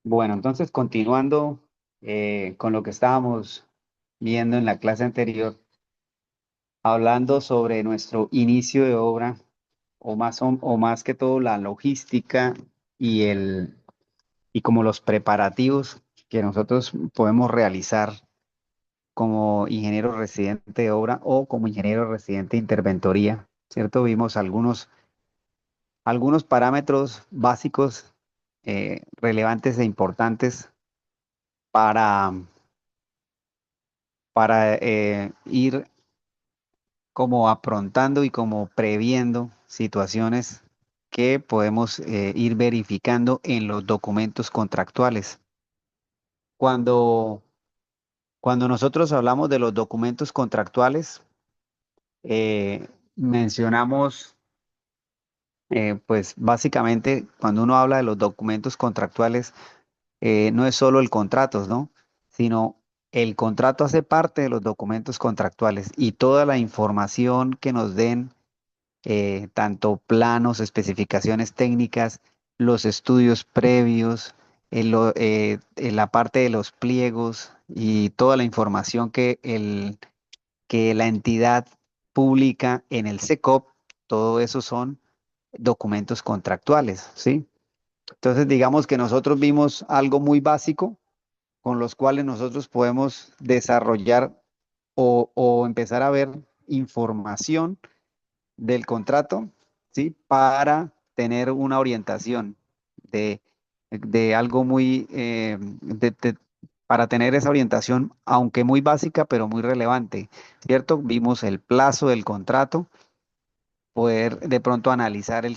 Bueno, entonces continuando con lo que estábamos viendo en la clase anterior, hablando sobre nuestro inicio de obra, o más que todo la logística y y como los preparativos que nosotros podemos realizar como ingeniero residente de obra o como ingeniero residente de interventoría, ¿cierto? Vimos algunos parámetros básicos relevantes e importantes para ir como aprontando y como previendo situaciones que podemos ir verificando en los documentos contractuales. Cuando, cuando nosotros hablamos de los documentos contractuales, mencionamos, pues básicamente, cuando uno habla de los documentos contractuales, no es solo el contrato, ¿no? Sino el contrato hace parte de los documentos contractuales y toda la información que nos den, tanto planos, especificaciones técnicas, los estudios previos, en la parte de los pliegos y toda la información que la entidad publica en el SECOP, todo eso son documentos contractuales, ¿sí? Entonces, digamos que nosotros vimos algo muy básico con los cuales nosotros podemos desarrollar o empezar a ver información del contrato, ¿sí? Para tener una orientación de, de algo muy, para tener esa orientación, aunque muy básica, pero muy relevante, ¿cierto? Vimos el plazo del contrato, poder de pronto analizar el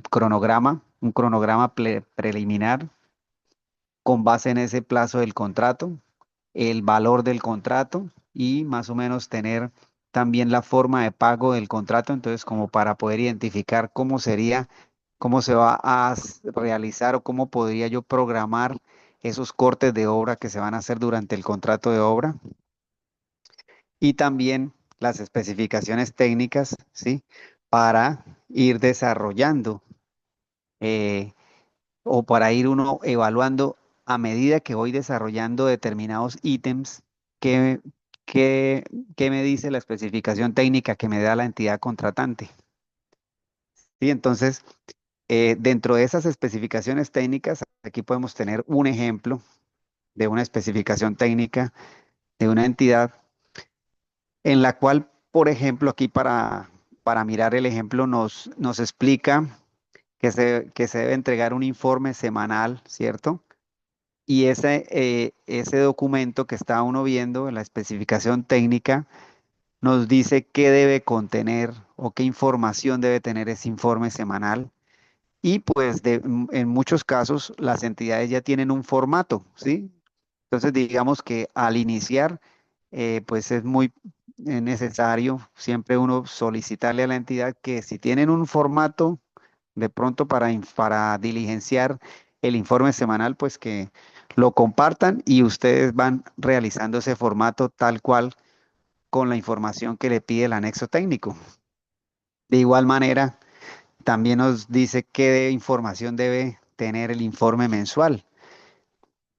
cronograma, un cronograma preliminar con base en ese plazo del contrato, el valor del contrato y más o menos tener también la forma de pago del contrato, entonces como para poder identificar cómo sería, cómo se va a realizar o cómo podría yo programar esos cortes de obra que se van a hacer durante el contrato de obra y también las especificaciones técnicas, ¿sí? Para ir desarrollando eh, o para ir uno evaluando a medida que voy desarrollando determinados ítems, qué, qué, qué me dice la especificación técnica que me da la entidad contratante. Sí, entonces, dentro de esas especificaciones técnicas, aquí podemos tener un ejemplo de una especificación técnica de una entidad en la cual, por ejemplo, aquí para mirar el ejemplo nos explica que se debe entregar un informe semanal, ¿cierto? Y ese documento que está uno viendo en la especificación técnica nos dice qué debe contener o qué información debe tener ese informe semanal. Y pues en muchos casos las entidades ya tienen un formato, ¿sí? Entonces digamos que al iniciar, pues es muy necesario siempre uno solicitarle a la entidad que si tienen un formato de pronto para diligenciar el informe semanal, pues que lo compartan y ustedes van realizando ese formato tal cual con la información que le pide el anexo técnico. De igual manera, también nos dice qué información debe tener el informe mensual,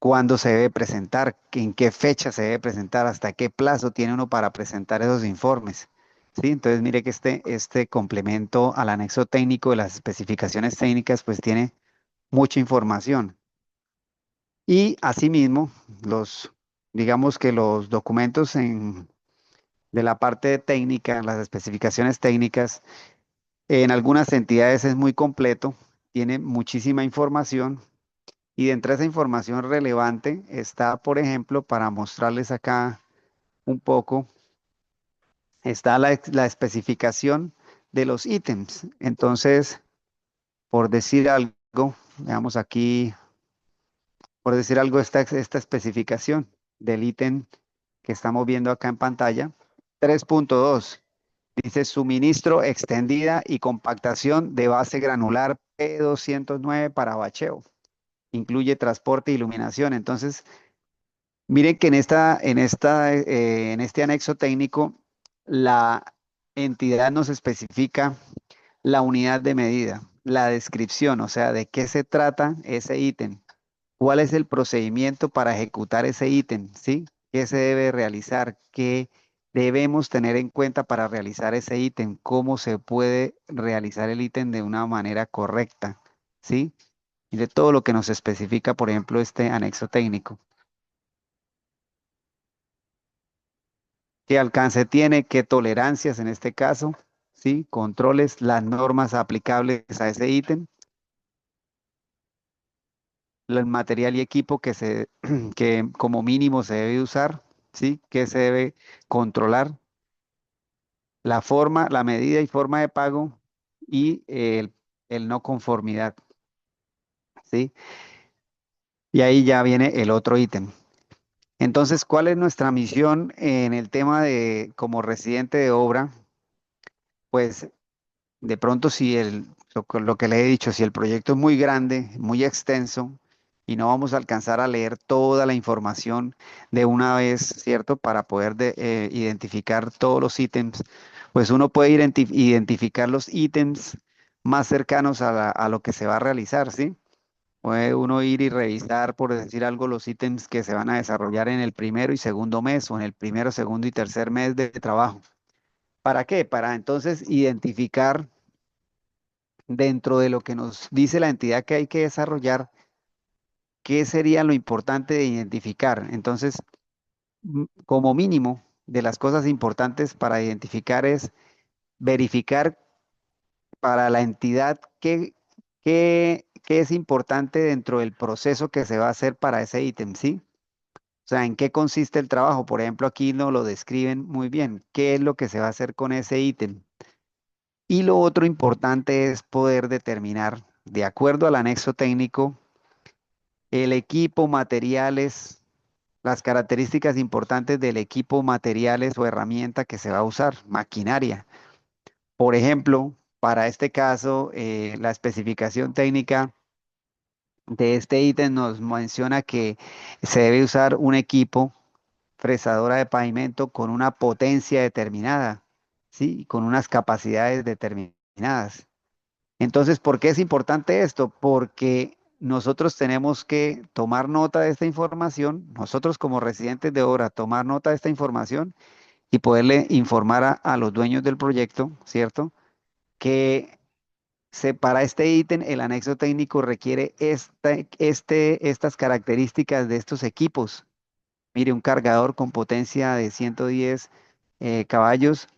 cuándo se debe presentar, en qué fecha se debe presentar, hasta qué plazo tiene uno para presentar esos informes. Sí, entonces mire que este complemento al anexo técnico de las especificaciones técnicas, pues tiene mucha información. Y asimismo, digamos que los documentos de la parte técnica, las especificaciones técnicas, en algunas entidades es muy completo, tiene muchísima información y dentro de esa información relevante está, por ejemplo, para mostrarles acá un poco, está la especificación de los ítems. Entonces, por decir algo, veamos aquí, por decir algo, esta especificación del ítem que estamos viendo acá en pantalla. 3.2 dice suministro extendida y compactación de base granular P209 para bacheo. Incluye transporte e iluminación. Entonces, miren que en este anexo técnico, la entidad nos especifica la unidad de medida, la descripción, o sea, de qué se trata ese ítem. ¿Cuál es el procedimiento para ejecutar ese ítem? ¿Sí? ¿Qué se debe realizar? ¿Qué debemos tener en cuenta para realizar ese ítem? ¿Cómo se puede realizar el ítem de una manera correcta? ¿Sí? Y de todo lo que nos especifica, por ejemplo, este anexo técnico. ¿Qué alcance tiene? ¿Qué tolerancias en este caso? ¿Sí? Controles, las normas aplicables a ese ítem, el material y equipo que como mínimo se debe usar, ¿sí? ¿Qué se debe controlar? La forma, la medida y forma de pago y el no conformidad, ¿sí? Y ahí ya viene el otro ítem. Entonces, ¿cuál es nuestra misión en el tema de como residente de obra? Pues de pronto si lo que le he dicho, si el proyecto es muy grande, muy extenso y no vamos a alcanzar a leer toda la información de una vez, ¿cierto? Para poder identificar todos los ítems, pues uno puede identificar los ítems más cercanos a lo que se va a realizar, ¿sí? Puede uno ir y revisar, por decir algo, los ítems que se van a desarrollar en el primero y segundo mes o en el primero, segundo y tercer mes de trabajo. ¿Para qué? Para entonces identificar dentro de lo que nos dice la entidad que hay que desarrollar, ¿qué sería lo importante de identificar? Entonces, como mínimo, de las cosas importantes para identificar es verificar para la entidad qué es importante dentro del proceso que se va a hacer para ese ítem, ¿sí? O sea, ¿en qué consiste el trabajo? Por ejemplo, aquí no lo describen muy bien. ¿Qué es lo que se va a hacer con ese ítem? Y lo otro importante es poder determinar, de acuerdo al anexo técnico, el equipo, materiales, las características importantes del equipo, materiales o herramienta que se va a usar, maquinaria. Por ejemplo, para este caso, la especificación técnica de este ítem nos menciona que se debe usar un equipo fresadora de pavimento con una potencia determinada, ¿sí? Con unas capacidades determinadas. Entonces, ¿por qué es importante esto? Porque nosotros tenemos que tomar nota de esta información, nosotros como residentes de obra, tomar nota de esta información y poderle informar a los dueños del proyecto, ¿cierto? Que para este ítem el anexo técnico requiere estas características de estos equipos. Mire, un cargador con potencia de 110 caballos,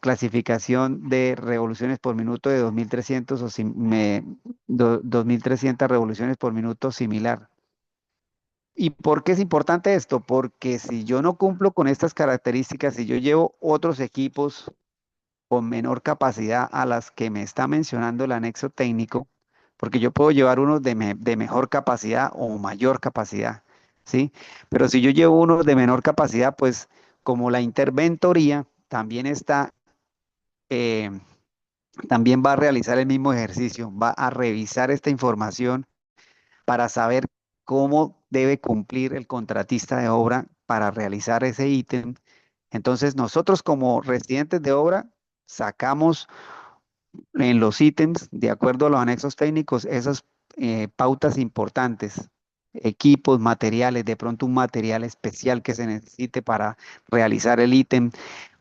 clasificación de revoluciones por minuto de 2300 2300 revoluciones por minuto similar. ¿Y por qué es importante esto? Porque si yo no cumplo con estas características, si yo llevo otros equipos con menor capacidad a las que me está mencionando el anexo técnico, porque yo puedo llevar unos de mejor capacidad o mayor capacidad, ¿sí? Pero si yo llevo unos de menor capacidad, pues como la interventoría también eh, también va a realizar el mismo ejercicio, va a revisar esta información para saber cómo debe cumplir el contratista de obra para realizar ese ítem. Entonces, nosotros como residentes de obra sacamos en los ítems, de acuerdo a los anexos técnicos, esas pautas importantes, equipos, materiales, de pronto un material especial que se necesite para realizar el ítem,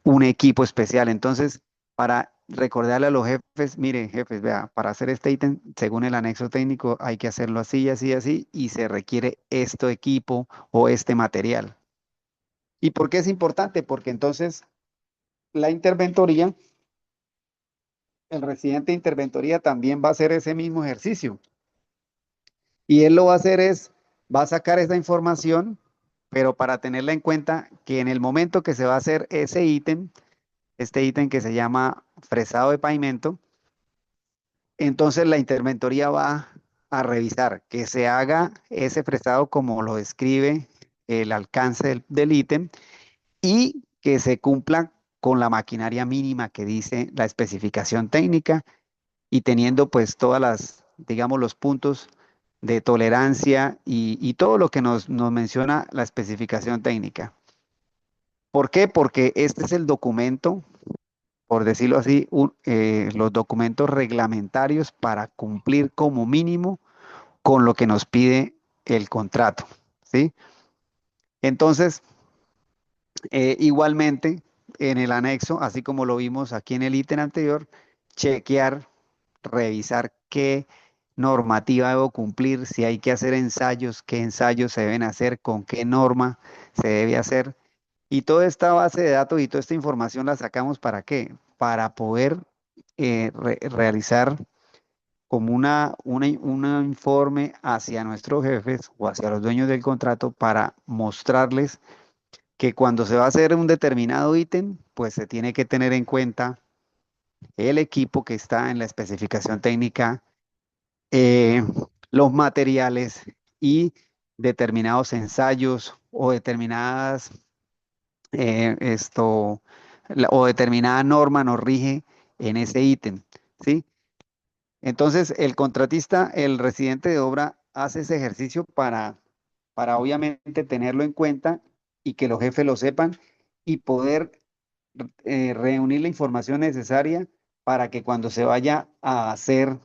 un equipo especial. Entonces, para recordarle a los jefes, miren, jefes, vea, para hacer este ítem, según el anexo técnico, hay que hacerlo así, así, así, y se requiere este equipo o este material. ¿Y por qué es importante? Porque entonces la interventoría, el residente de interventoría también va a hacer ese mismo ejercicio. Y él lo va a hacer va a sacar esa información, pero para tenerla en cuenta que en el momento que se va a hacer ese ítem, este ítem que se llama fresado de pavimento, entonces la interventoría va a revisar que se haga ese fresado como lo describe el alcance del ítem y que se cumpla con la maquinaria mínima que dice la especificación técnica y teniendo pues todas digamos, los puntos de tolerancia y todo lo que nos menciona la especificación técnica. ¿Por qué? Porque este es el documento, por decirlo así, los documentos reglamentarios para cumplir como mínimo con lo que nos pide el contrato, ¿sí? Entonces, igualmente, en el anexo, así como lo vimos aquí en el ítem anterior, chequear, revisar qué normativa debo cumplir, si hay que hacer ensayos, qué ensayos se deben hacer, con qué norma se debe hacer. Y toda esta base de datos y toda esta información la sacamos ¿para qué? Para poder realizar como un informe hacia nuestros jefes o hacia los dueños del contrato para mostrarles que cuando se va a hacer un determinado ítem, pues se tiene que tener en cuenta el equipo que está en la especificación técnica, eh, los materiales y determinados ensayos o determinadas o determinada norma nos rige en ese ítem, ¿sí? Entonces, el contratista, el residente de obra, hace ese ejercicio para obviamente tenerlo en cuenta y que los jefes lo sepan y poder reunir la información necesaria para que cuando se vaya a hacer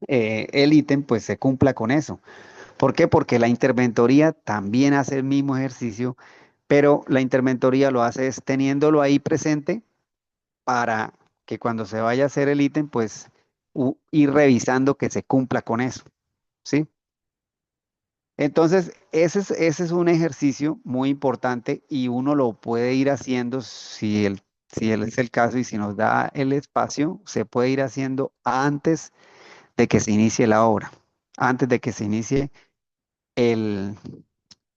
el ítem, pues se cumpla con eso. ¿Por qué? Porque la interventoría también hace el mismo ejercicio, pero la interventoría lo hace es teniéndolo ahí presente para que cuando se vaya a hacer el ítem, pues ir revisando que se cumpla con eso, ¿sí? Entonces, ese es un ejercicio muy importante y uno lo puede ir haciendo si es el caso y si nos da el espacio, se puede ir haciendo antes de que se inicie la obra, antes de que se inicie el,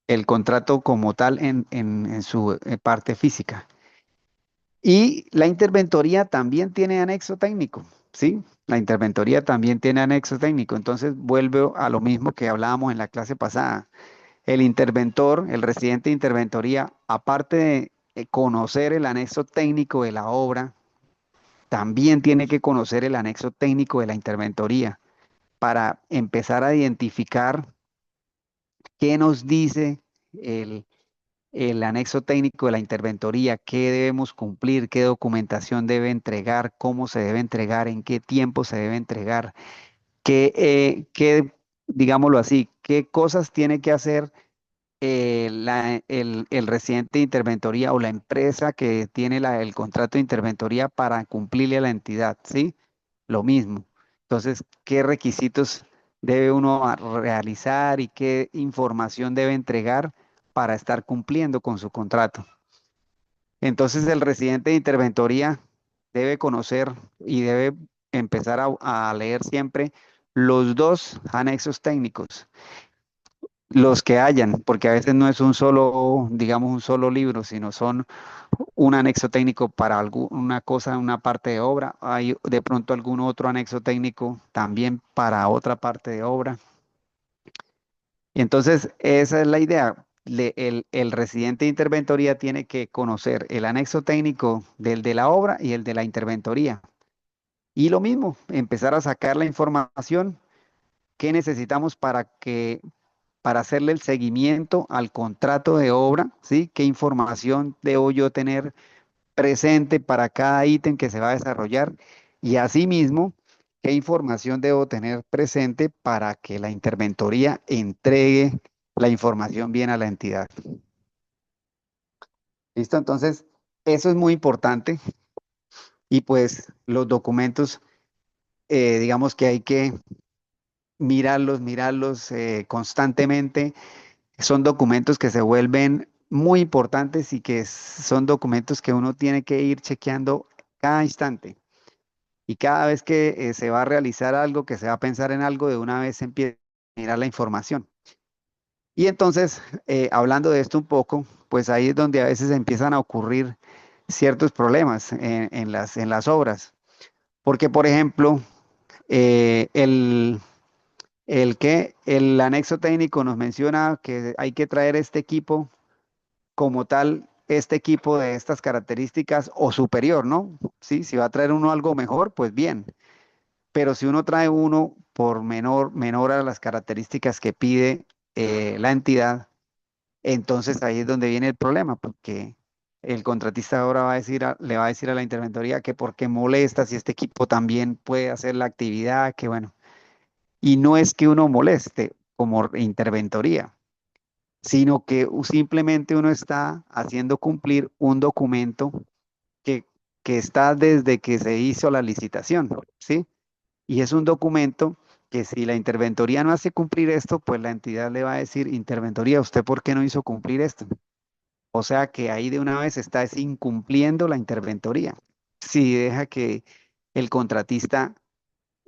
el contrato como tal en su parte física. Y la interventoría también tiene anexo técnico, ¿sí? La interventoría también tiene anexo técnico. Entonces vuelvo a lo mismo que hablábamos en la clase pasada. El interventor, el residente de interventoría, aparte de conocer el anexo técnico de la obra, también tiene que conocer el anexo técnico de la interventoría para empezar a identificar qué nos dice el anexo técnico de la interventoría, qué debemos cumplir, qué documentación debe entregar, cómo se debe entregar, en qué tiempo se debe entregar, digámoslo así, qué cosas tiene que hacer el residente de interventoría o la empresa que tiene el contrato de interventoría para cumplirle a la entidad, ¿sí? Lo mismo. Entonces, ¿qué requisitos debe uno realizar y qué información debe entregar para estar cumpliendo con su contrato? Entonces, el residente de interventoría debe conocer y debe empezar a leer siempre los dos anexos técnicos, los que hayan, porque a veces no es un solo, digamos, un solo libro, sino son un anexo técnico para alguna cosa, una parte de obra. Hay de pronto algún otro anexo técnico también para otra parte de obra. Y entonces, esa es la idea. El residente de interventoría tiene que conocer el anexo técnico del de la obra y el de la interventoría. Y lo mismo, empezar a sacar la información que necesitamos para hacerle el seguimiento al contrato de obra, ¿sí? ¿Qué información debo yo tener presente para cada ítem que se va a desarrollar? Y asimismo, ¿qué información debo tener presente para que la interventoría entregue la información bien a la entidad? ¿Listo? Entonces, eso es muy importante y pues los documentos, digamos que hay que mirarlos constantemente. Son documentos que se vuelven muy importantes y que son documentos que uno tiene que ir chequeando cada instante. Y cada vez que se va a realizar algo, que se va a pensar en algo, de una vez se empieza a mirar la información. Y entonces, hablando de esto un poco, pues ahí es donde a veces empiezan a ocurrir ciertos problemas en las obras. Porque, por ejemplo, eh, el, el anexo técnico nos menciona que hay que traer este equipo como tal, este equipo de estas características o superior, ¿no? Sí, si va a traer uno algo mejor, pues bien. Pero si uno trae uno por menor a las características que pide la entidad, entonces ahí es donde viene el problema, porque el contratista ahora le va a decir a la interventoría que por qué molesta si este equipo también puede hacer la actividad, que bueno. Y no es que uno moleste como interventoría, sino que simplemente uno está haciendo cumplir un documento que, que está desde que se hizo la licitación, ¿sí? Y es un documento que si la interventoría no hace cumplir esto, pues la entidad le va a decir, interventoría, ¿usted por qué no hizo cumplir esto? O sea que ahí de una vez está es incumpliendo la interventoría. Si deja que el contratista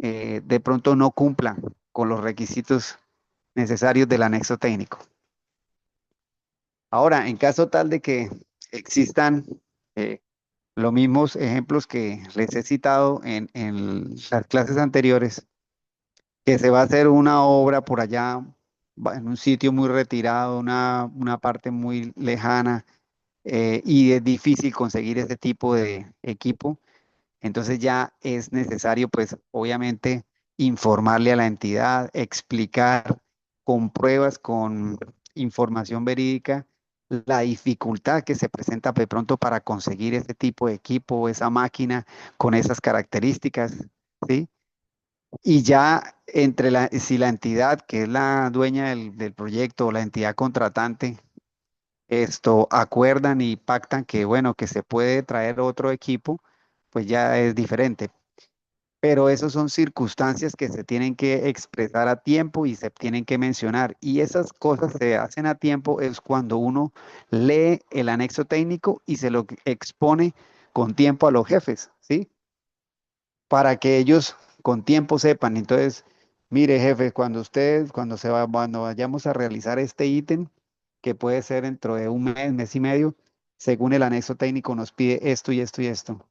de pronto no cumpla con los requisitos necesarios del anexo técnico. Ahora, en caso tal de que existan eh, los mismos ejemplos que les he citado en las clases anteriores, que se va a hacer una obra por allá, en un sitio muy retirado, una parte muy lejana, y es difícil conseguir ese tipo de equipo, entonces ya es necesario, pues, obviamente, informarle a la entidad, explicar con pruebas, con información verídica, la dificultad que se presenta de pronto para conseguir ese tipo de equipo, esa máquina con esas características, ¿sí? Y ya si la entidad que es la dueña del proyecto o la entidad contratante, esto acuerdan y pactan que, bueno, que se puede traer otro equipo, pues ya es diferente. Pero esas son circunstancias que se tienen que expresar a tiempo y se tienen que mencionar. Y esas cosas se hacen a tiempo es cuando uno lee el anexo técnico y se lo expone con tiempo a los jefes, ¿sí? Para que ellos con tiempo sepan. Entonces, mire, jefe, cuando vayamos a realizar este ítem, que puede ser dentro de un mes, mes y medio, según el anexo técnico nos pide esto y esto y esto.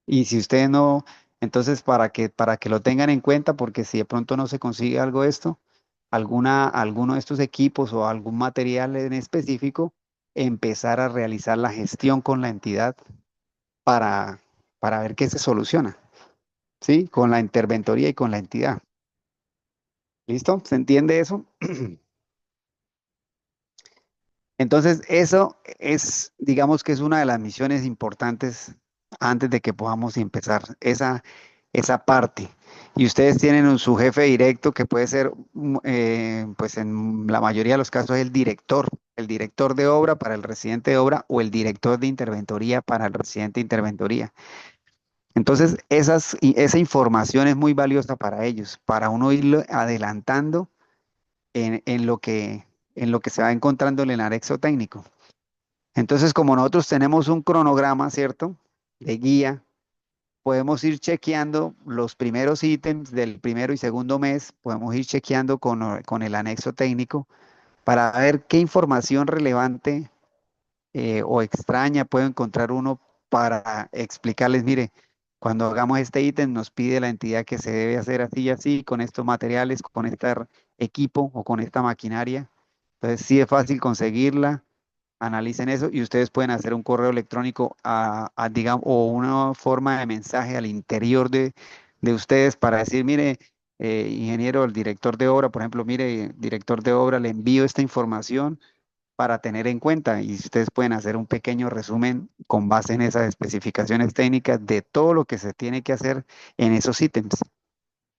Y si usted no, entonces para que lo tengan en cuenta, porque si de pronto no se consigue algo de esto, alguno de estos equipos o algún material en específico, empezar a realizar la gestión con la entidad para, para ver qué se soluciona, ¿sí? Con la interventoría y con la entidad. ¿Listo? ¿Se entiende eso? Entonces, eso es, digamos que es una de las misiones importantes antes de que podamos empezar esa parte. Y ustedes tienen su jefe directo que puede ser, pues en la mayoría de los casos, el director de obra para el residente de obra o el director de interventoría para el residente de interventoría. Entonces, esa información es muy valiosa para ellos, para uno irlo adelantando en lo que se va encontrando en el anexo técnico. Entonces, como nosotros tenemos un cronograma, ¿cierto? De guía, podemos ir chequeando los primeros ítems del primero y segundo mes, podemos ir chequeando con el anexo técnico para ver qué información relevante o extraña puede encontrar uno para explicarles, mire, cuando hagamos este ítem nos pide la entidad que se debe hacer así y así, con estos materiales, con este equipo o con esta maquinaria. Entonces, sí es fácil conseguirla, analicen eso y ustedes pueden hacer un correo electrónico digamos, o una forma de mensaje al interior de ustedes para decir, mire, ingeniero, el director de obra, por ejemplo, mire, director de obra, le envío esta información para tener en cuenta y ustedes pueden hacer un pequeño resumen con base en esas especificaciones técnicas de todo lo que se tiene que hacer en esos ítems.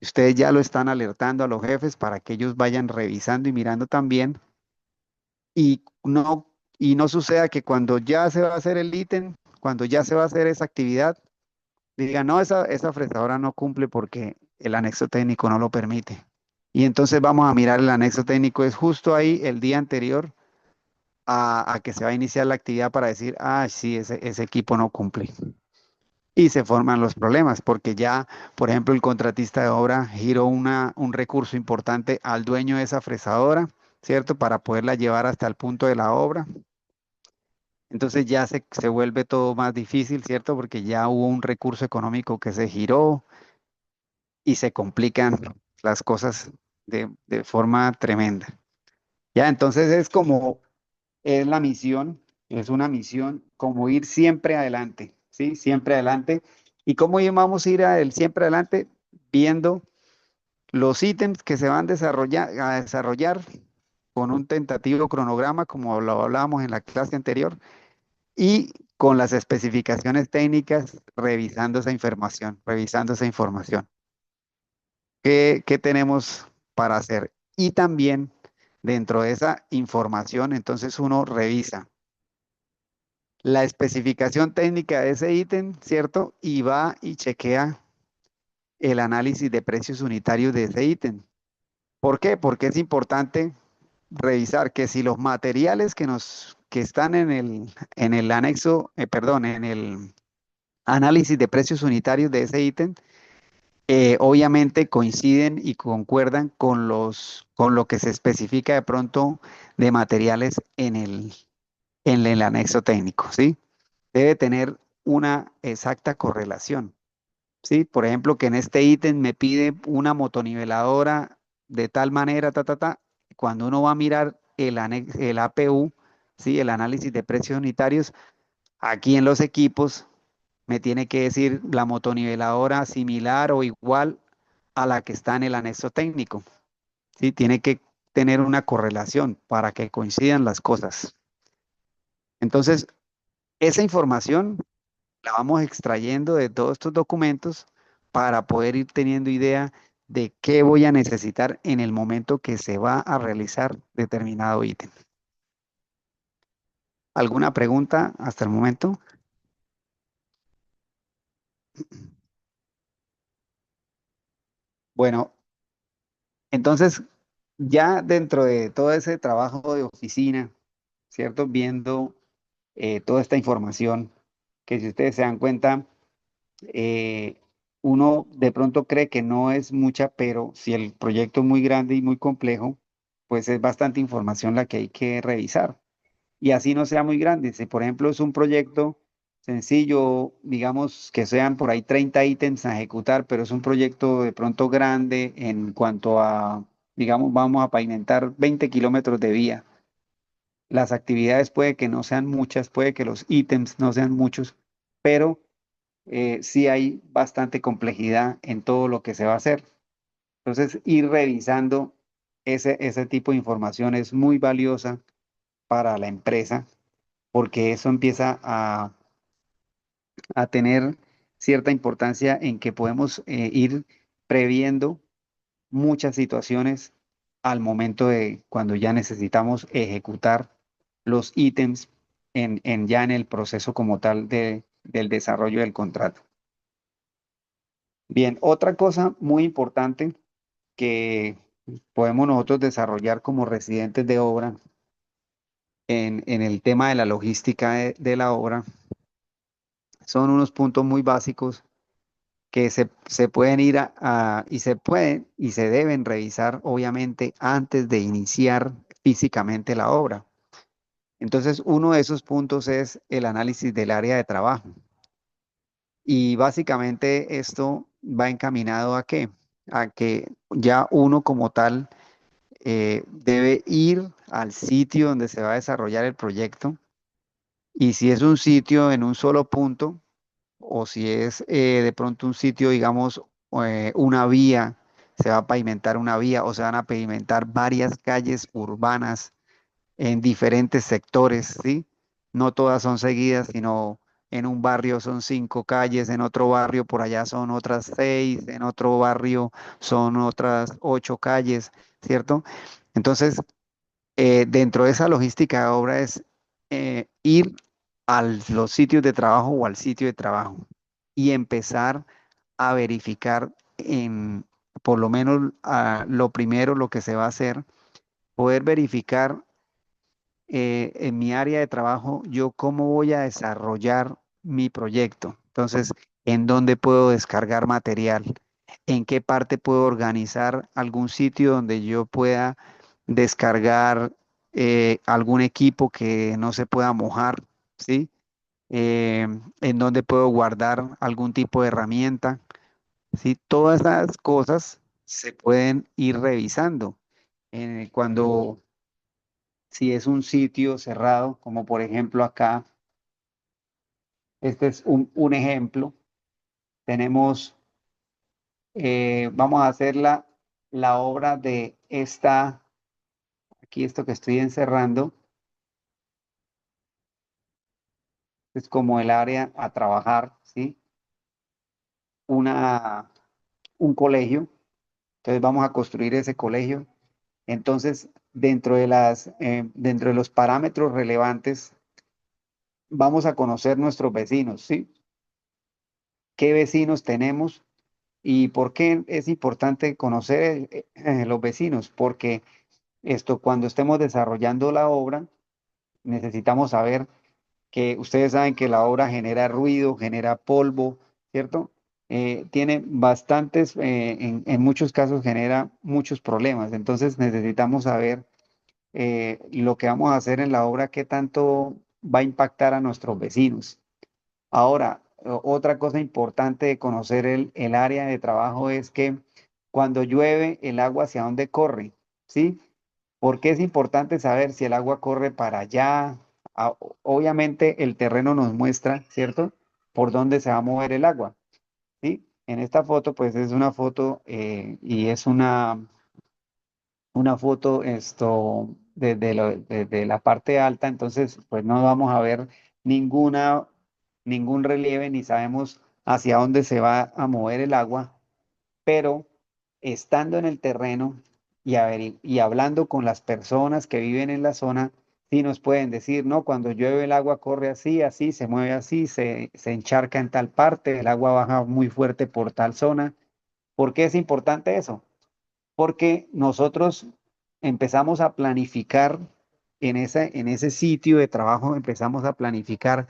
Ustedes ya lo están alertando a los jefes para que ellos vayan revisando y mirando también y no suceda que cuando ya se va a hacer el ítem, cuando ya se va a hacer esa actividad, digan, no, esa fresadora no cumple porque el anexo técnico no lo permite. Y entonces vamos a mirar el anexo técnico, es justo ahí el día anterior a que se va a iniciar la actividad para decir, ah, sí, ese equipo no cumple. Y se forman los problemas, porque ya, por ejemplo, el contratista de obra giró un recurso importante al dueño de esa fresadora, ¿cierto? Para poderla llevar hasta el punto de la obra. Entonces ya se vuelve todo más difícil, ¿cierto? Porque ya hubo un recurso económico que se giró y se complican las cosas de forma tremenda. Ya, entonces es como es la misión, es una misión como ir siempre adelante, ¿sí? Siempre adelante. ¿Y cómo vamos a ir siempre adelante? Viendo los ítems que se van a desarrollar con un tentativo cronograma, como lo hablábamos en la clase anterior, y con las especificaciones técnicas, revisando esa información, revisando esa información. ¿Qué tenemos para hacer? Y también dentro de esa información, entonces uno revisa la especificación técnica de ese ítem, ¿cierto? Y va y chequea el análisis de precios unitarios de ese ítem. ¿Por qué? Porque es importante revisar que si los materiales que están en el anexo, perdón, en el análisis de precios unitarios de ese ítem, obviamente coinciden y concuerdan con con lo que se especifica de pronto de materiales en el anexo técnico, ¿sí? Debe tener una exacta correlación, ¿sí? Por ejemplo, que en este ítem me pide una motoniveladora de tal manera, cuando uno va a mirar el APU, ¿sí? El análisis de precios unitarios, aquí en los equipos me tiene que decir la motoniveladora similar o igual a la que está en el anexo técnico, ¿sí? Tiene que tener una correlación para que coincidan las cosas. Entonces, esa información la vamos extrayendo de todos estos documentos para poder ir teniendo idea de qué voy a necesitar en el momento que se va a realizar determinado ítem. ¿Alguna pregunta hasta el momento? Bueno, entonces ya dentro de todo ese trabajo de oficina, ¿cierto? Viendo toda esta información, que si ustedes se dan cuenta, eh, uno de pronto cree que no es mucha, pero si el proyecto es muy grande y muy complejo, pues es bastante información la que hay que revisar. Y así no sea muy grande. Si por ejemplo es un proyecto sencillo, digamos que sean por ahí 30 ítems a ejecutar, pero es un proyecto de pronto grande en cuanto a, digamos, vamos a pavimentar 20 kilómetros de vía. Las actividades puede que no sean muchas, puede que los ítems no sean muchos, pero sí hay bastante complejidad en todo lo que se va a hacer. Entonces, ir revisando ese tipo de información es muy valiosa para la empresa porque eso empieza a tener cierta importancia en que podemos ir previendo muchas situaciones al momento de cuando ya necesitamos ejecutar los ítems ya en el proceso como tal del desarrollo del contrato. Bien, otra cosa muy importante que podemos nosotros desarrollar como residentes de obra en el tema de la logística de la obra son unos puntos muy básicos que se pueden ir y se pueden y se deben revisar obviamente antes de iniciar físicamente la obra. Entonces, uno de esos puntos es el análisis del área de trabajo. Y básicamente esto va encaminado a qué? A que ya uno como tal debe ir al sitio donde se va a desarrollar el proyecto. Y si es un sitio en un solo punto, o si es de pronto un sitio, digamos, una vía, se va a pavimentar una vía o se van a pavimentar varias calles urbanas en diferentes sectores, ¿sí? No todas son seguidas, sino en un barrio son 5 calles, en otro barrio por allá son otras 6, en otro barrio son otras 8 calles, ¿cierto? Entonces, dentro de esa logística de obra es ir a los sitios de trabajo o al sitio de trabajo y empezar a verificar por lo menos lo primero, lo que se va a hacer, poder verificar en mi área de trabajo, yo cómo voy a desarrollar mi proyecto. Entonces, ¿en dónde puedo descargar material? ¿En qué parte puedo organizar algún sitio donde yo pueda descargar algún equipo que no se pueda mojar? ¿Sí? ¿En dónde puedo guardar algún tipo de herramienta? ¿Sí? Todas esas cosas se pueden ir revisando. Cuando si es un sitio cerrado, como por ejemplo acá, este es un ejemplo. Tenemos, vamos a hacer la obra de aquí esto que estoy encerrando, es como el área a trabajar, ¿sí? Una, un colegio. entonces vamos a construir ese colegio. Entonces, dentro de los parámetros relevantes, vamos a conocer nuestros vecinos, ¿sí? ¿Qué vecinos tenemos? ¿Y por qué es importante conocer los vecinos? Porque cuando estemos desarrollando la obra, necesitamos saber que ustedes saben que la obra genera ruido, genera polvo, ¿cierto? Tiene bastantes, en muchos casos genera muchos problemas. Entonces necesitamos saber lo que vamos a hacer en la obra, qué tanto va a impactar a nuestros vecinos. Ahora, otra cosa importante de conocer el área de trabajo es que cuando llueve, el agua hacia dónde corre, ¿sí? Porque es importante saber si el agua corre para allá. Obviamente el terreno nos muestra, ¿cierto? Por dónde se va a mover el agua, ¿sí? En esta foto, pues es una foto y es una foto desde la parte alta, entonces pues no vamos a ver ningún relieve ni sabemos hacia dónde se va a mover el agua, pero estando en el terreno y hablando con las personas que viven en la zona, sí nos pueden decir, no, cuando llueve el agua corre así, así, se mueve así, se encharca en tal parte, el agua baja muy fuerte por tal zona. ¿Por qué es importante eso? Porque nosotros empezamos a planificar en ese sitio de trabajo, empezamos a planificar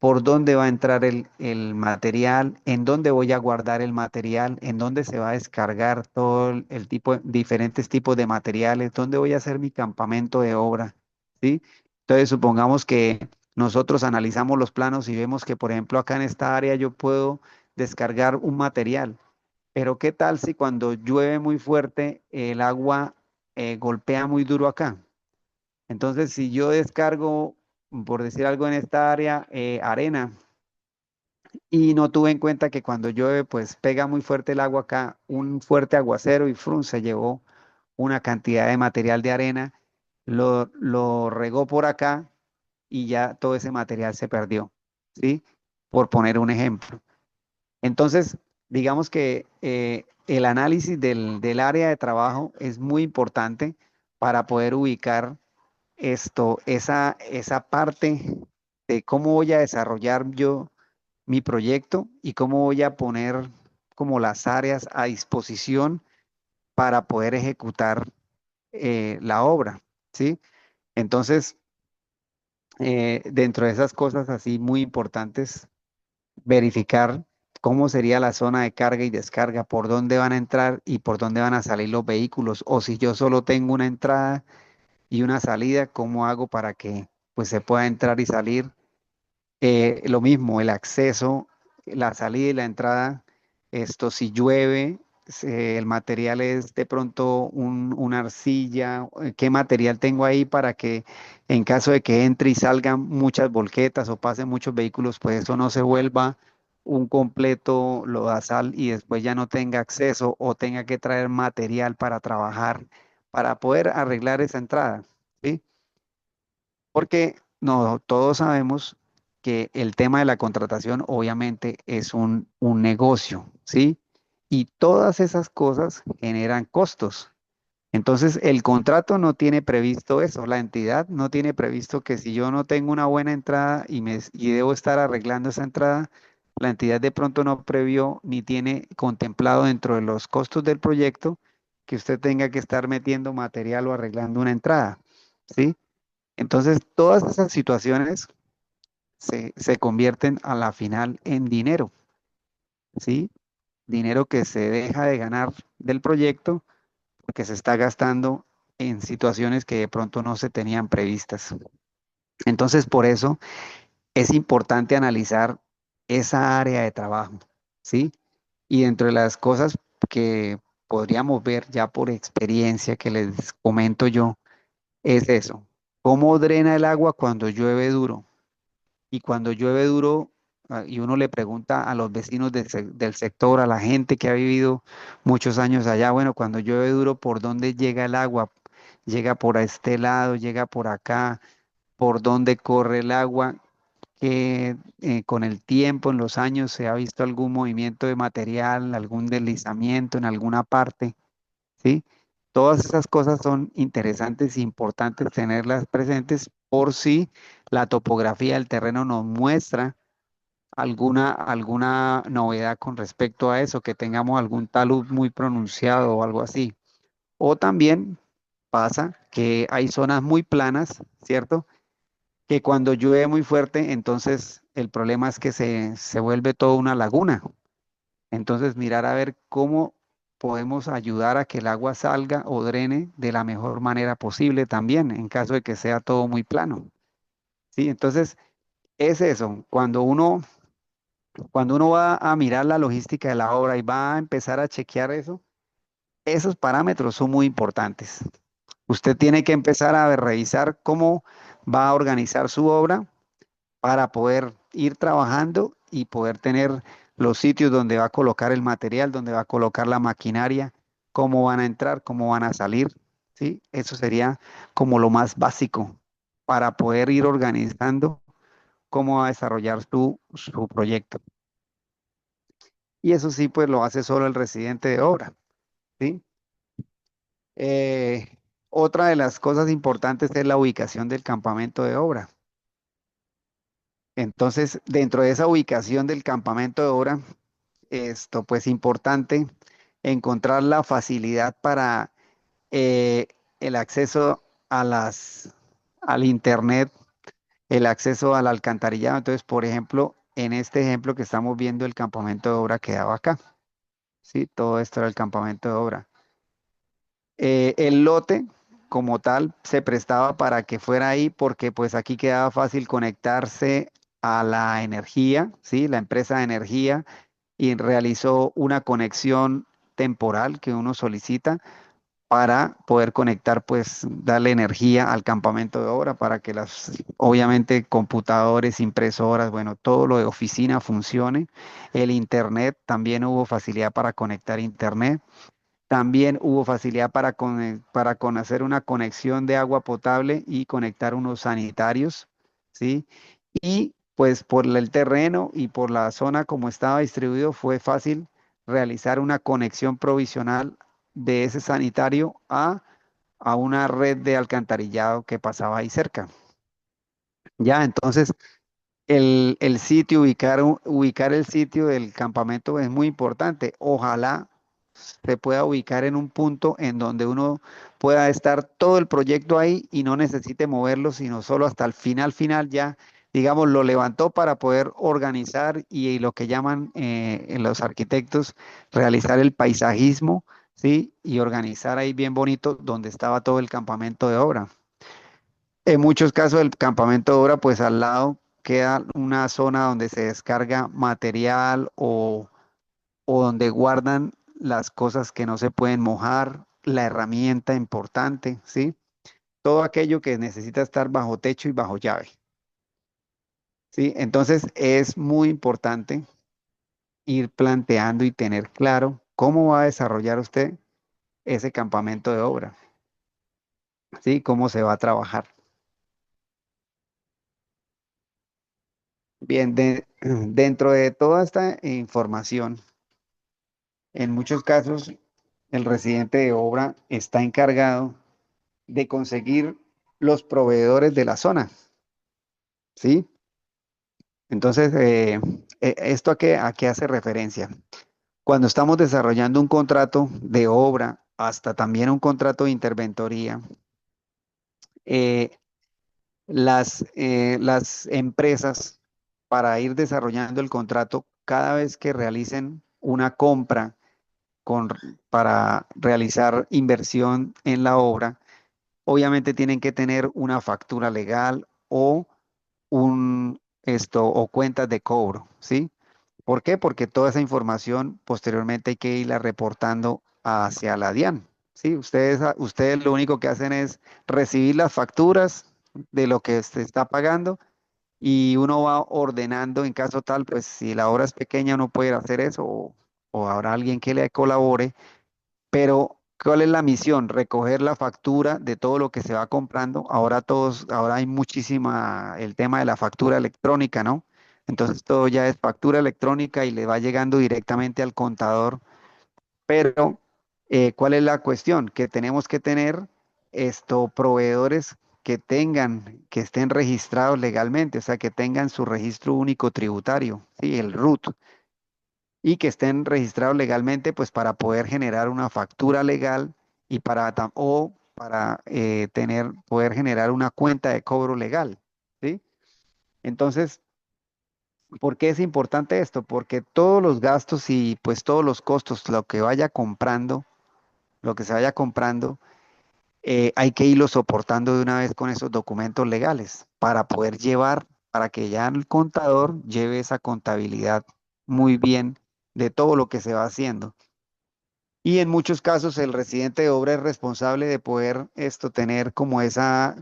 por dónde va a entrar el material, en dónde voy a guardar el material, en dónde se va a descargar todo el tipo, diferentes tipos de materiales, dónde voy a hacer mi campamento de obra, ¿sí? Entonces, supongamos que nosotros analizamos los planos y vemos que, por ejemplo, acá en esta área yo puedo descargar un material, pero ¿qué tal si cuando llueve muy fuerte el agua golpea muy duro acá? Entonces, si yo descargo, por decir algo en esta área, arena, y no tuve en cuenta que cuando llueve, pues pega muy fuerte el agua acá, un fuerte aguacero y frun, se llevó una cantidad de material de arena, lo regó por acá y ya todo ese material se perdió, ¿sí? Por poner un ejemplo. Entonces, digamos que el análisis del área de trabajo es muy importante para poder ubicar esa parte de cómo voy a desarrollar yo mi proyecto y cómo voy a poner como las áreas a disposición para poder ejecutar la obra, ¿sí? Entonces, dentro de esas cosas así muy importantes, verificar cómo sería la zona de carga y descarga, por dónde van a entrar y por dónde van a salir los vehículos, o si yo solo tengo una entrada y una salida, ¿cómo hago para que pues se pueda entrar y salir? Lo mismo, el acceso, la salida y la entrada. Si llueve, el material es de pronto una arcilla. ¿Qué material tengo ahí para que en caso de que entre y salgan muchas volquetas o pasen muchos vehículos, pues eso no se vuelva un completo lodazal y después ya no tenga acceso o tenga que traer material para trabajar, para poder arreglar esa entrada? ¿Sí? Porque no, todos sabemos que el tema de la contratación obviamente es un negocio, ¿sí? Y todas esas cosas generan costos. Entonces, el contrato no tiene previsto eso, la entidad no tiene previsto que si yo no tengo una buena entrada y debo estar arreglando esa entrada, la entidad de pronto no previó ni tiene contemplado dentro de los costos del proyecto que usted tenga que estar metiendo material o arreglando una entrada, ¿sí? Entonces, todas esas situaciones se convierten a la final en dinero, ¿sí? Dinero que se deja de ganar del proyecto porque se está gastando en situaciones que de pronto no se tenían previstas. Entonces, por eso es importante analizar esa área de trabajo, ¿sí? Y dentro de las cosas que podríamos ver ya por experiencia que les comento yo, es eso. ¿Cómo drena el agua cuando llueve duro? Y cuando llueve duro, y uno le pregunta a los vecinos del sector, a la gente que ha vivido muchos años allá, bueno, cuando llueve duro, ¿por dónde llega el agua? ¿Llega por este lado, llega por acá? ¿Por dónde corre el agua? Que con el tiempo, en los años, se ha visto algún movimiento de material, algún deslizamiento en alguna parte. ¿sí? Todas esas cosas son interesantes e importantes tenerlas presentes por si la topografía del terreno nos muestra alguna novedad con respecto a eso, que tengamos algún talud muy pronunciado o algo así. O también pasa que hay zonas muy planas, ¿cierto? Que cuando llueve muy fuerte, entonces el problema es que se vuelve toda una laguna. Entonces mirar a ver cómo podemos ayudar a que el agua salga o drene de la mejor manera posible también, en caso de que sea todo muy plano. ¿Sí? Entonces es eso, cuando uno va a mirar la logística de la obra y va a empezar a chequear eso, esos parámetros son muy importantes. Usted tiene que empezar a revisar cómo va a organizar su obra para poder ir trabajando y poder tener los sitios donde va a colocar el material, donde va a colocar la maquinaria, cómo van a entrar, cómo van a salir, ¿sí? Eso sería como lo más básico para poder ir organizando cómo va a desarrollar su proyecto. Y eso sí, pues lo hace solo el residente de obra, ¿sí? Eh, Otra de las cosas importantes es la ubicación del campamento de obra. Entonces, dentro de esa ubicación del campamento de obra, esto pues importante encontrar la facilidad para eh, el acceso a al internet, el acceso al alcantarillado. Entonces, por ejemplo, en este ejemplo que estamos viendo, el campamento de obra quedaba acá, ¿sí? Todo esto era el campamento de obra. El lote como tal se prestaba para que fuera ahí porque pues aquí quedaba fácil conectarse a la energía, ¿sí? La empresa de energía y realizó una conexión temporal que uno solicita para poder conectar, pues darle energía al campamento de obra para que obviamente computadores, impresoras, bueno, todo lo de oficina funcione. El internet, también hubo facilidad para conectar internet. También hubo facilidad para hacer una conexión de agua potable y conectar unos sanitarios, ¿sí? Y pues por el terreno y por la zona como estaba distribuido, fue fácil realizar una conexión provisional de ese sanitario a una red de alcantarillado que pasaba ahí cerca. Ya, entonces el sitio, ubicar el sitio del campamento es muy importante. Ojalá se pueda ubicar en un punto en donde uno pueda estar todo el proyecto ahí y no necesite moverlo, sino solo hasta el final ya, digamos, lo levantó para poder organizar y lo que llaman en los arquitectos realizar el paisajismo, ¿sí? Y organizar ahí bien bonito donde estaba todo el campamento de obra. En muchos casos el campamento de obra, pues al lado queda una zona donde se descarga material o donde guardan las cosas que no se pueden mojar, la herramienta importante, ¿sí? Todo aquello que necesita estar bajo techo y bajo llave, ¿sí? Entonces es muy importante ir planteando y tener claro cómo va a desarrollar usted ese campamento de obra, ¿sí? Cómo se va a trabajar. Bien, dentro de toda esta información, en muchos casos el residente de obra está encargado de conseguir los proveedores de la zona, ¿sí? Entonces, ¿esto a qué hace referencia? Cuando estamos desarrollando un contrato de obra, hasta también un contrato de interventoría, eh, las empresas, para ir desarrollando el contrato, cada vez que realicen una compra con, para realizar inversión en la obra, obviamente tienen que tener una factura legal o o cuentas de cobro, ¿sí? ¿Por qué? Porque toda esa información posteriormente hay que irla reportando hacia la DIAN, ¿sí? Ustedes lo único que hacen es recibir las facturas de lo que se está pagando y uno va ordenando en caso tal, pues si la obra es pequeña uno puede hacer eso o habrá alguien que le colabore, pero ¿cuál es la misión? Recoger la factura de todo lo que se va comprando. Ahora hay muchísima el tema de la factura electrónica, ¿no? Entonces todo ya es factura electrónica y le va llegando directamente al contador, pero ¿Cuál es la cuestión? Que tenemos que tener proveedores que tengan, que estén registrados legalmente, o sea, que tengan su registro único tributario, ¿sí? El RUT, y que estén registrados legalmente, pues para poder generar una factura legal y o para poder generar una cuenta de cobro legal, ¿sí? Entonces, ¿por qué es importante esto? Porque todos los gastos y pues todos los costos, lo que vaya comprando, lo que se vaya comprando, hay que irlo soportando de una vez con esos documentos legales para poder llevar, para que ya el contador lleve esa contabilidad muy bien de todo lo que se va haciendo. Y en muchos casos el residente de obra es responsable de poder tener como esa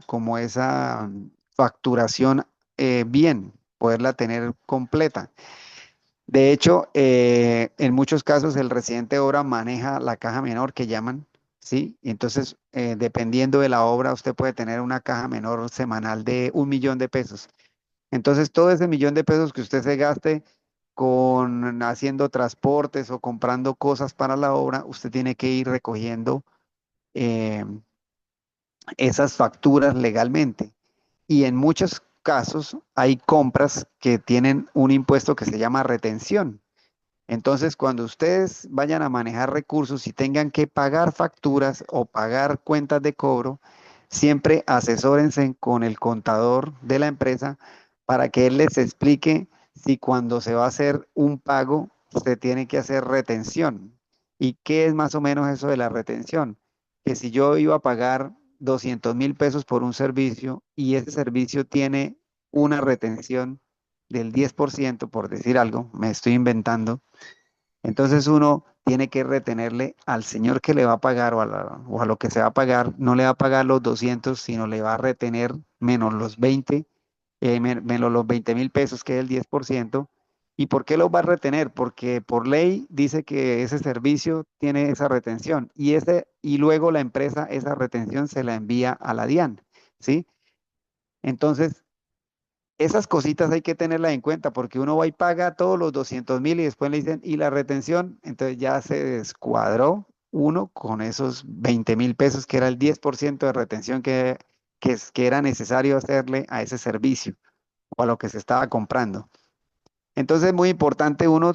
facturación bien, poderla tener completa. De hecho, en muchos casos el residente de obra maneja la caja menor que llaman, ¿sí? Y entonces, dependiendo de la obra, usted puede tener una caja menor semanal de 1 millón de pesos. Entonces, todo ese millón de pesos que usted se gaste con haciendo transportes o comprando cosas para la obra, usted tiene que ir recogiendo eh, esas facturas legalmente. Y en muchos casos hay compras que tienen un impuesto que se llama retención. Entonces, cuando ustedes vayan a manejar recursos y tengan que pagar facturas o pagar cuentas de cobro, siempre asesórense con el contador de la empresa para que él les explique si cuando se va a hacer un pago se tiene que hacer retención. ¿Y qué es más o menos eso de la retención? Que si yo iba a pagar 200.000 pesos por un servicio y ese servicio tiene una retención del 10%, por decir algo, me estoy inventando, entonces uno tiene que retenerle al señor que le va a pagar o a lo que se va a pagar, no le va a pagar los 200, sino le va a retener menos los 20, menos los 20.000 pesos, que es el 10%. ¿Y por qué los va a retener? Porque por ley dice que ese servicio tiene esa retención y luego la empresa esa retención se la envía a la DIAN, ¿sí? Entonces, esas cositas hay que tenerlas en cuenta porque uno va y paga todos los 200.000 y después le dicen, ¿y la retención? Entonces ya se descuadró uno con esos 20.000 pesos, que era el 10% de retención que era necesario hacerle a ese servicio o a lo que se estaba comprando. Entonces es muy importante uno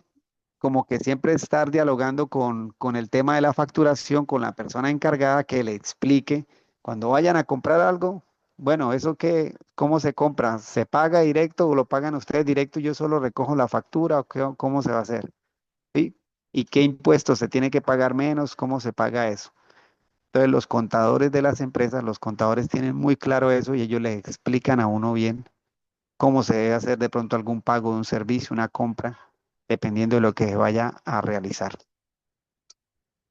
como que siempre estar dialogando con el tema de la facturación, con la persona encargada que le explique cuando vayan a comprar algo. Bueno, ¿eso qué? ¿Cómo se compra? ¿Se paga directo o lo pagan ustedes directo y yo solo recojo la factura o cómo se va a hacer? ¿Sí? ¿Y qué impuestos se tiene que pagar menos? ¿Cómo se paga eso? Entonces los contadores de las empresas, los contadores tienen muy claro eso y ellos le explican a uno bien cómo se debe hacer de pronto algún pago de un servicio, una compra, dependiendo de lo que vaya a realizar.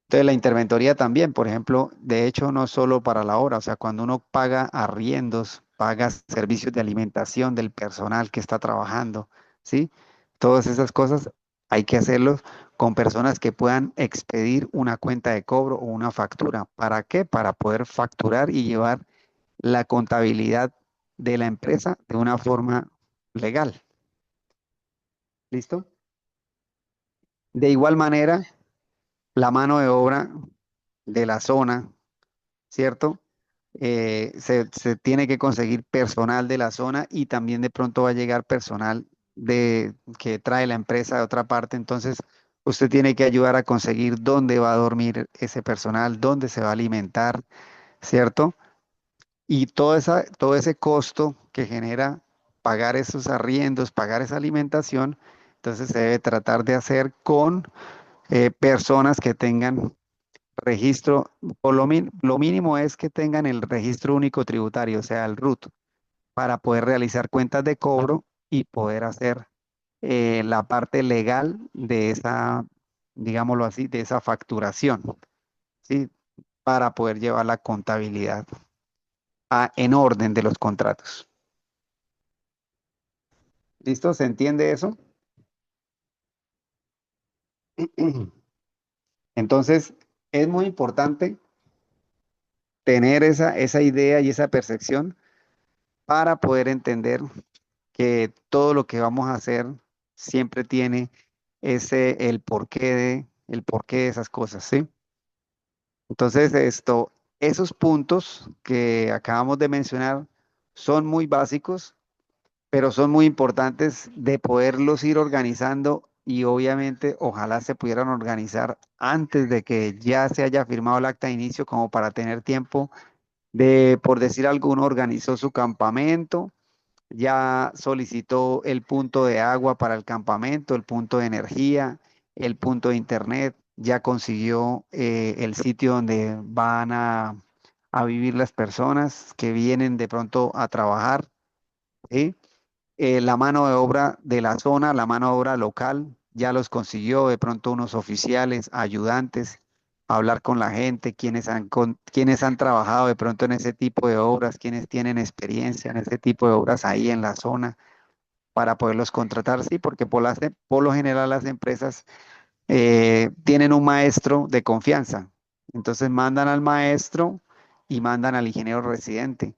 Entonces, la interventoría también, por ejemplo, de hecho, no solo para la hora, o sea, cuando uno paga arriendos, paga servicios de alimentación del personal que está trabajando, ¿sí? Todas esas cosas hay que hacerlos con personas que puedan expedir una cuenta de cobro o una factura. ¿Para qué? Para poder facturar y llevar la contabilidad de la empresa de una forma legal. ¿Listo? De igual manera, la mano de obra de la zona, ¿cierto? Se tiene que conseguir personal de la zona y también de pronto va a llegar personal que trae la empresa de otra parte. Entonces, usted tiene que ayudar a conseguir dónde va a dormir ese personal, dónde se va a alimentar, ¿cierto? Y todo ese costo que genera pagar esos arriendos, pagar esa alimentación, entonces se debe tratar de hacer con personas que tengan registro, lo mínimo es que tengan el registro único tributario, o sea, el RUT, para poder realizar cuentas de cobro y poder hacer la parte legal de esa, digámoslo así, de esa facturación, ¿sí? Para poder llevar la contabilidad en orden de los contratos. ¿Listo? ¿Se entiende eso? Entonces, es muy importante tener esa idea y esa percepción para poder entender que todo lo que vamos a hacer siempre tiene el porqué de esas cosas, ¿sí? Entonces, esos puntos que acabamos de mencionar son muy básicos, pero son muy importantes de poderlos ir organizando y obviamente ojalá se pudieran organizar antes de que ya se haya firmado el acta de inicio como para tener tiempo de, por decir algo, uno organizó su campamento, ya solicitó el punto de agua para el campamento, el punto de energía, el punto de internet, ya consiguió el sitio donde van a vivir las personas que vienen de pronto a trabajar, ¿sí? La mano de obra de la zona, la mano de obra local, ya los consiguió, de pronto unos oficiales, ayudantes, hablar con la gente, quienes han trabajado de pronto en ese tipo de obras, quienes tienen experiencia en ese tipo de obras ahí en la zona para poderlos contratar, sí, porque por lo general las empresas tienen un maestro de confianza, entonces mandan al maestro y mandan al ingeniero residente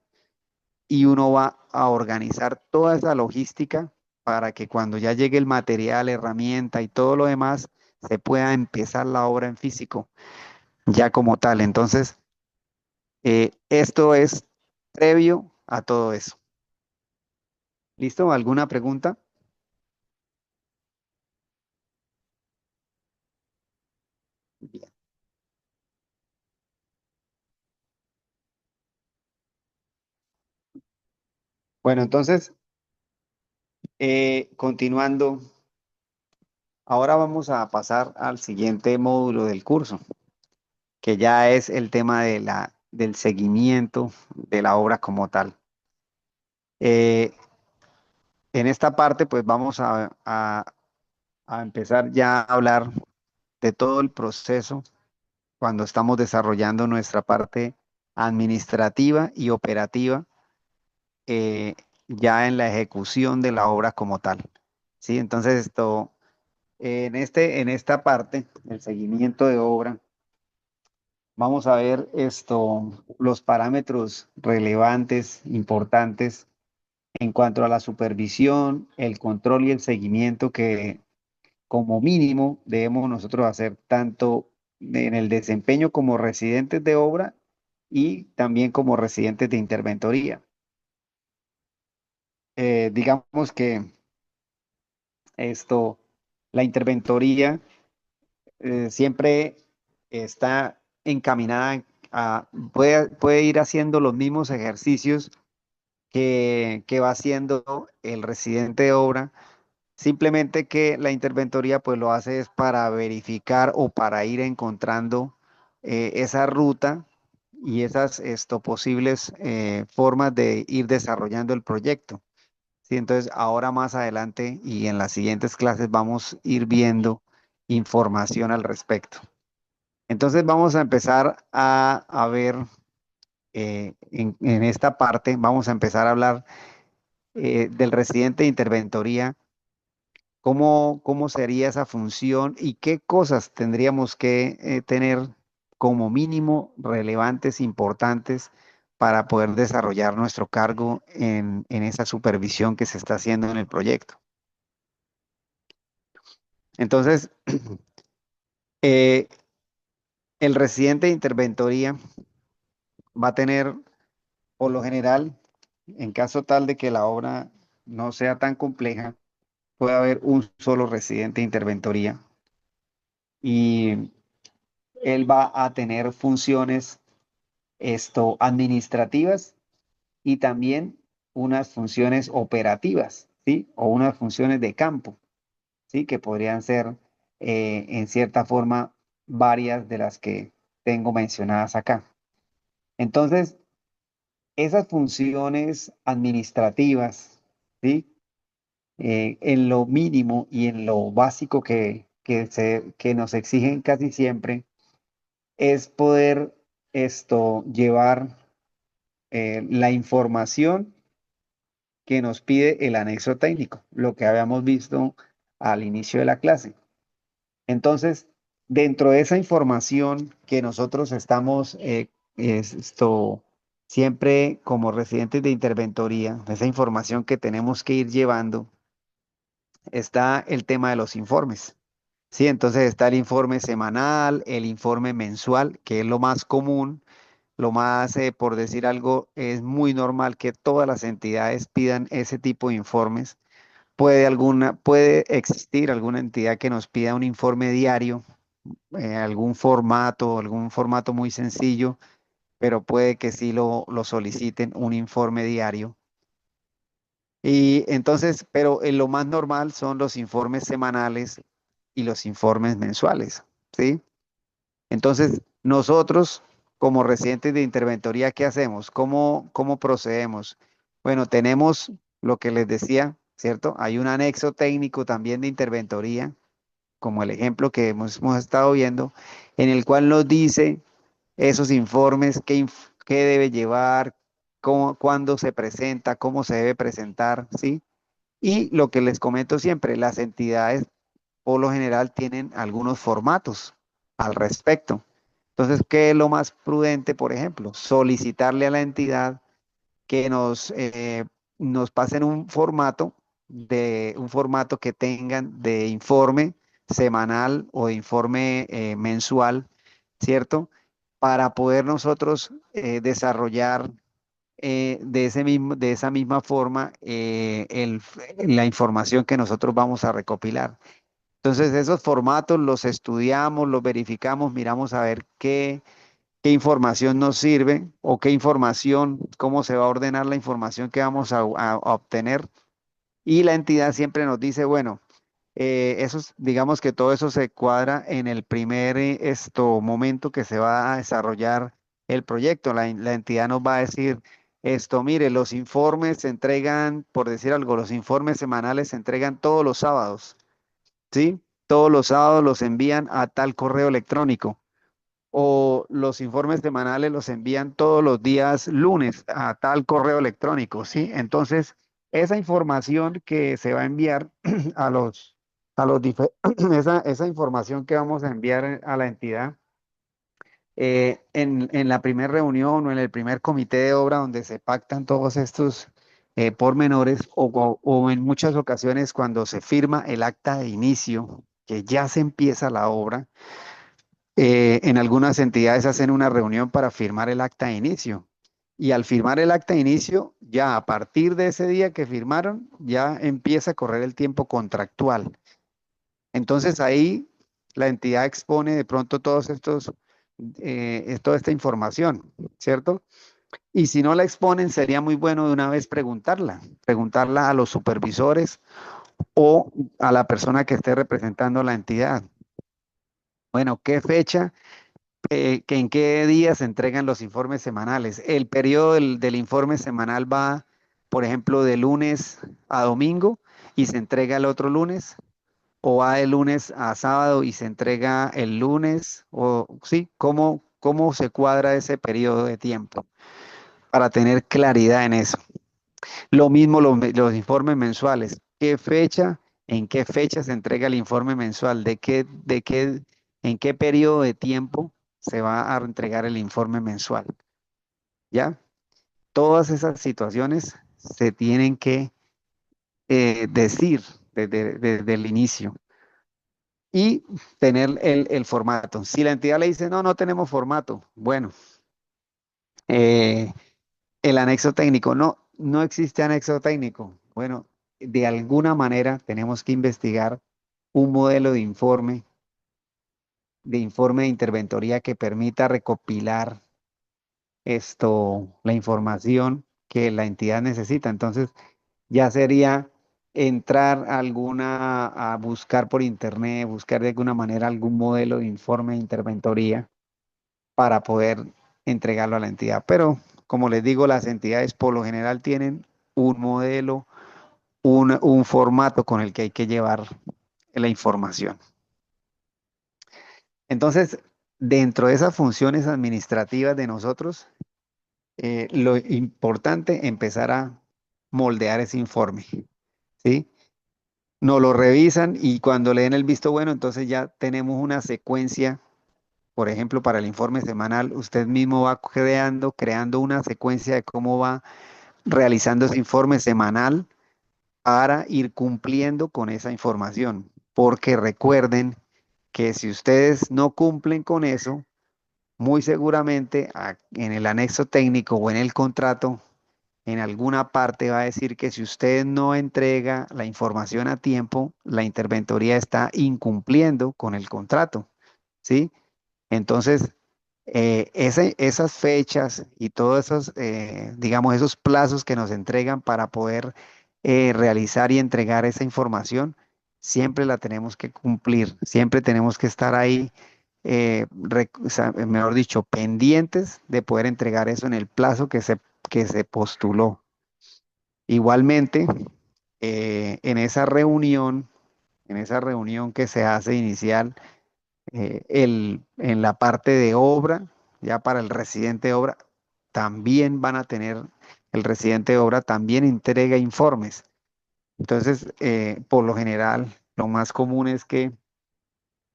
y uno va a organizar toda esa logística para que cuando ya llegue el material, herramienta y todo lo demás, se pueda empezar la obra en físico, ya como tal. Entonces, esto es previo a todo eso. ¿Listo? ¿Alguna pregunta? Bien. Bueno, entonces, continuando, ahora vamos a pasar al siguiente módulo del curso, que ya es el tema del seguimiento de la obra como tal. Eh, En esta parte, pues vamos a empezar ya a hablar de todo el proceso cuando estamos desarrollando nuestra parte administrativa y operativa eh, ya en la ejecución de la obra como tal. ¿Sí? Entonces, en esta parte, el seguimiento de obra, vamos a ver los parámetros relevantes, importantes en cuanto a la supervisión, el control y el seguimiento que como mínimo debemos nosotros hacer tanto en el desempeño como residentes de obra y también como residentes de interventoría. Digamos que esto, la interventoría siempre está encaminada puede ir haciendo los mismos ejercicios que va haciendo el residente de obra. Simplemente que la interventoría pues lo hace es para verificar o para ir encontrando esa ruta y esas posibles formas de ir desarrollando el proyecto. Sí, entonces ahora más adelante y en las siguientes clases vamos a ir viendo información al respecto. Entonces vamos a empezar a ver en esta parte, vamos a empezar a hablar del residente de interventoría. ¿Cómo sería esa función y qué cosas tendríamos que tener como mínimo relevantes, importantes para poder desarrollar nuestro cargo en esa supervisión que se está haciendo en el proyecto? Entonces, eh, el residente de interventoría va a tener, por lo general, en caso tal de que la obra no sea tan compleja, puede haber un solo residente de interventoría y él va a tener funciones administrativas y también unas funciones operativas, ¿sí? O unas funciones de campo, ¿sí? Que podrían ser, en cierta forma, varias de las que tengo mencionadas acá. Entonces, esas funciones administrativas, ¿sí? En lo mínimo y en lo básico que nos exigen casi siempre es poder llevar la información que nos pide el anexo técnico, lo que habíamos visto al inicio de la clase. Entonces, dentro de esa información que nosotros estamos siempre como residentes de interventoría, esa información que tenemos que ir llevando, está el tema de los informes. ¿sí? Entonces está el informe semanal, el informe mensual, que es lo más común, lo más, por decir algo, es muy normal que todas las entidades pidan ese tipo de informes. Puede existir alguna entidad que nos pida un informe diario, algún formato muy sencillo, pero puede que sí lo soliciten un informe diario. Y entonces, pero lo más normal son los informes semanales y los informes mensuales, ¿sí? Entonces, nosotros, como residentes de interventoría, ¿qué hacemos? ¿Cómo procedemos? Bueno, tenemos lo que les decía, ¿cierto? Hay un anexo técnico también de interventoría, como el ejemplo que hemos estado viendo, en el cual nos dice esos informes, qué debe llevar, cuándo se presenta, cómo se debe presentar, ¿sí? Y lo que les comento siempre, las entidades por lo general tienen algunos formatos al respecto. Entonces, ¿qué es lo más prudente, por ejemplo? Solicitarle a la entidad que nos pasen un formato que tengan de informe semanal o de informe mensual, ¿cierto? Para poder nosotros desarrollar de esa misma forma la información que nosotros vamos a recopilar. Entonces, esos formatos los estudiamos, los verificamos, miramos a ver qué información nos sirve o qué información, cómo se va a ordenar la información que vamos a obtener. Y la entidad siempre nos dice, bueno, digamos que todo eso se cuadra en el primer momento que se va a desarrollar el proyecto. La entidad nos va a decir esto, mire, los informes se entregan, por decir algo, los informes semanales se entregan todos los sábados, ¿sí? Todos los sábados los envían a tal correo electrónico o los informes semanales los envían todos los días lunes a tal correo electrónico, ¿sí? Entonces, esa información que se va a enviar a esa información que vamos a enviar a la entidad en la primera reunión o en el primer comité de obra donde se pactan todos estos pormenores o en muchas ocasiones cuando se firma el acta de inicio, que ya se empieza la obra, en algunas entidades hacen una reunión para firmar el acta de inicio. Y al firmar el acta de inicio, ya a partir de ese día que firmaron, ya empieza a correr el tiempo contractual. Entonces ahí la entidad expone de pronto toda esta información, ¿cierto? Y si no la exponen, sería muy bueno de una vez preguntarla a los supervisores o a la persona que esté representando la entidad. Bueno, ¿qué fecha? ¿En qué días se entregan los informes semanales? El periodo del informe semanal va, por ejemplo, de lunes a domingo y se entrega el otro lunes, o va de lunes a sábado y se entrega el lunes, o sí, ¿cómo se cuadra ese periodo de tiempo? Para tener claridad en eso. Lo mismo los informes mensuales. ¿En qué fecha se entrega el informe mensual? ¿En qué periodo de tiempo se va a entregar el informe mensual? ¿Ya? Todas esas situaciones se tienen que decir desde el inicio y tener el formato. Si la entidad le dice, no, no tenemos formato, bueno, eh, el anexo técnico, no existe anexo técnico. Bueno, de alguna manera tenemos que investigar un modelo de informe de interventoría que permita recopilar la información que la entidad necesita. Entonces, ya sería entrar a buscar por internet, buscar de alguna manera algún modelo de informe de interventoría para poder entregarlo a la entidad. Pero, como les digo, las entidades por lo general tienen un modelo, un formato con el que hay que llevar la información. Entonces, dentro de esas funciones administrativas de nosotros, lo importante empezar a moldear ese informe, ¿sí? Nos lo revisan y cuando le den el visto bueno, entonces ya tenemos una secuencia. Por ejemplo, para el informe semanal, usted mismo va creando una secuencia de cómo va realizando ese informe semanal para ir cumpliendo con esa información. Porque recuerden que si ustedes no cumplen con eso, muy seguramente en el anexo técnico o en el contrato, en alguna parte va a decir que si usted no entrega la información a tiempo, la interventoría está incumpliendo con el contrato, ¿sí? Entonces, esas fechas y todos esos, digamos, esos plazos que nos entregan para poder realizar y entregar esa información, siempre la tenemos que cumplir, siempre tenemos que estar ahí, o sea, mejor dicho, pendientes de poder entregar eso en el plazo que se postuló. Igualmente, en esa reunión que se hace inicial, en la parte de obra, ya para el residente de obra, también van a tener, el residente de obra también entrega informes. Entonces, por lo general, lo más común es que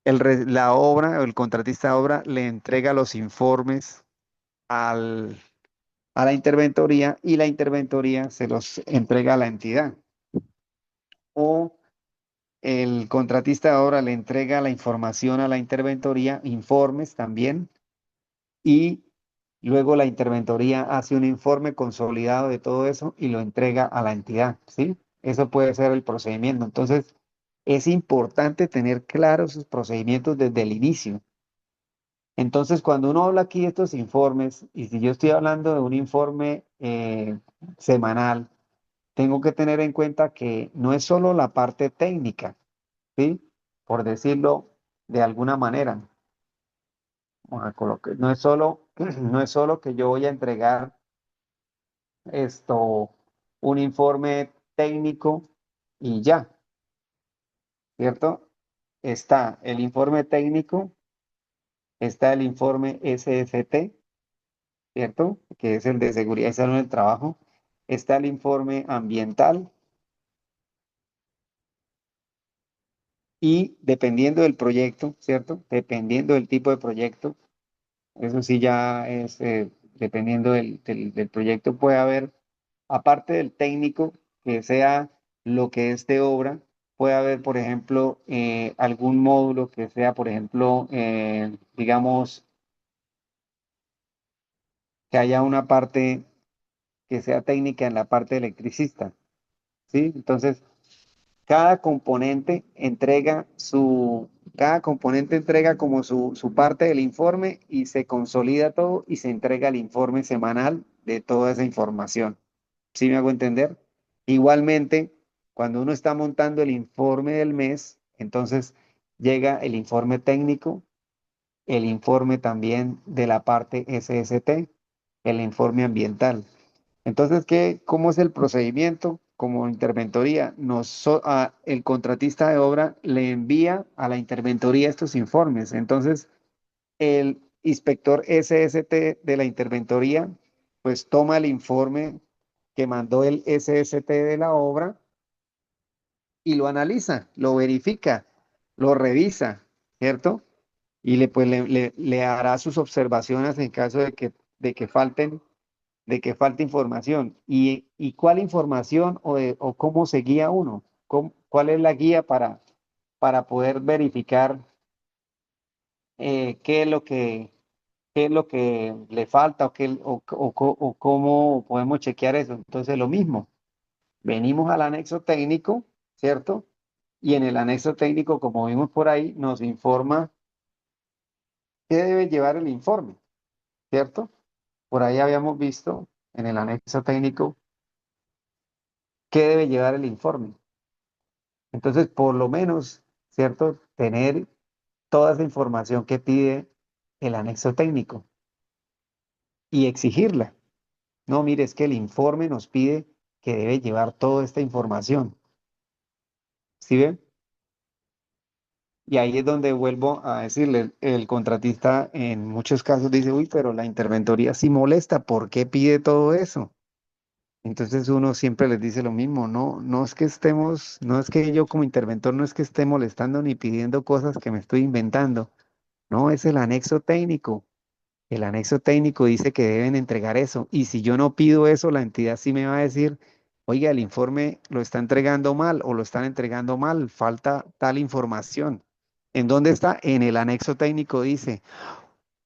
la obra o el contratista de obra le entrega los informes al, a la interventoría y la interventoría se los entrega a la entidad. O el contratista de obra le entrega la información a la interventoría, informes también, y luego la interventoría hace un informe consolidado de todo eso y lo entrega a la entidad, ¿sí? Eso puede ser el procedimiento. Entonces, es importante tener claros sus procedimientos desde el inicio. Entonces, cuando uno habla aquí de estos informes, y si yo estoy hablando de un informe semanal, tengo que tener en cuenta que no es solo la parte técnica, ¿sí? Por decirlo de alguna manera. No es solo, no es solo que yo voy a entregar un informe técnico y ya, ¿cierto? Está el informe técnico, está el informe SFT, ¿cierto? Que es el de seguridad y salud en el trabajo. Está el informe ambiental y dependiendo del proyecto, ¿cierto? Dependiendo del tipo de proyecto, eso sí ya es, dependiendo del proyecto, puede haber, aparte del técnico, que sea lo que es de obra, puede haber, por ejemplo, algún módulo que sea, por ejemplo, digamos, que haya una parte que sea técnica en la parte electricista, ¿sí? Entonces, cada componente entrega como su parte del informe y se consolida todo y se entrega el informe semanal de toda esa información. ¿Sí me hago entender? Igualmente, cuando uno está montando el informe del mes, entonces llega el informe técnico, el informe también de la parte SST, el informe ambiental. Entonces, ¿cómo es el procedimiento? Como interventoría, el contratista de obra le envía a la interventoría estos informes. Entonces, el inspector SST de la interventoría, pues toma el informe que mandó el SST de la obra y lo analiza, lo verifica, lo revisa, ¿cierto? Y le hará sus observaciones en caso de que falten de que falta información. Y cuál información o cómo se guía uno? ¿Cuál es la guía para poder verificar qué es lo qué es lo que le falta o cómo podemos chequear eso? Entonces, lo mismo, venimos al anexo técnico, ¿cierto? Y en el anexo técnico, como vimos por ahí, nos informa qué debe llevar el informe, ¿cierto? Por ahí habíamos visto en el anexo técnico qué debe llevar el informe. Entonces, por lo menos, ¿cierto? Tener toda esa información que pide el anexo técnico y exigirla. No, mire, es que el informe nos pide que debe llevar toda esta información. ¿Sí ven? Y ahí es donde vuelvo a decirle, el contratista en muchos casos dice, uy, pero la interventoría sí molesta, ¿por qué pide todo eso? Entonces uno siempre les dice lo mismo, no, no es que estemos, no es que yo como interventor no es que esté molestando ni pidiendo cosas que me estoy inventando. No, es el anexo técnico. El anexo técnico dice que deben entregar eso. Y si yo no pido eso, la entidad sí me va a decir, oiga, el informe lo está entregando mal o lo están entregando mal, falta tal información. ¿En dónde está? En el anexo técnico dice,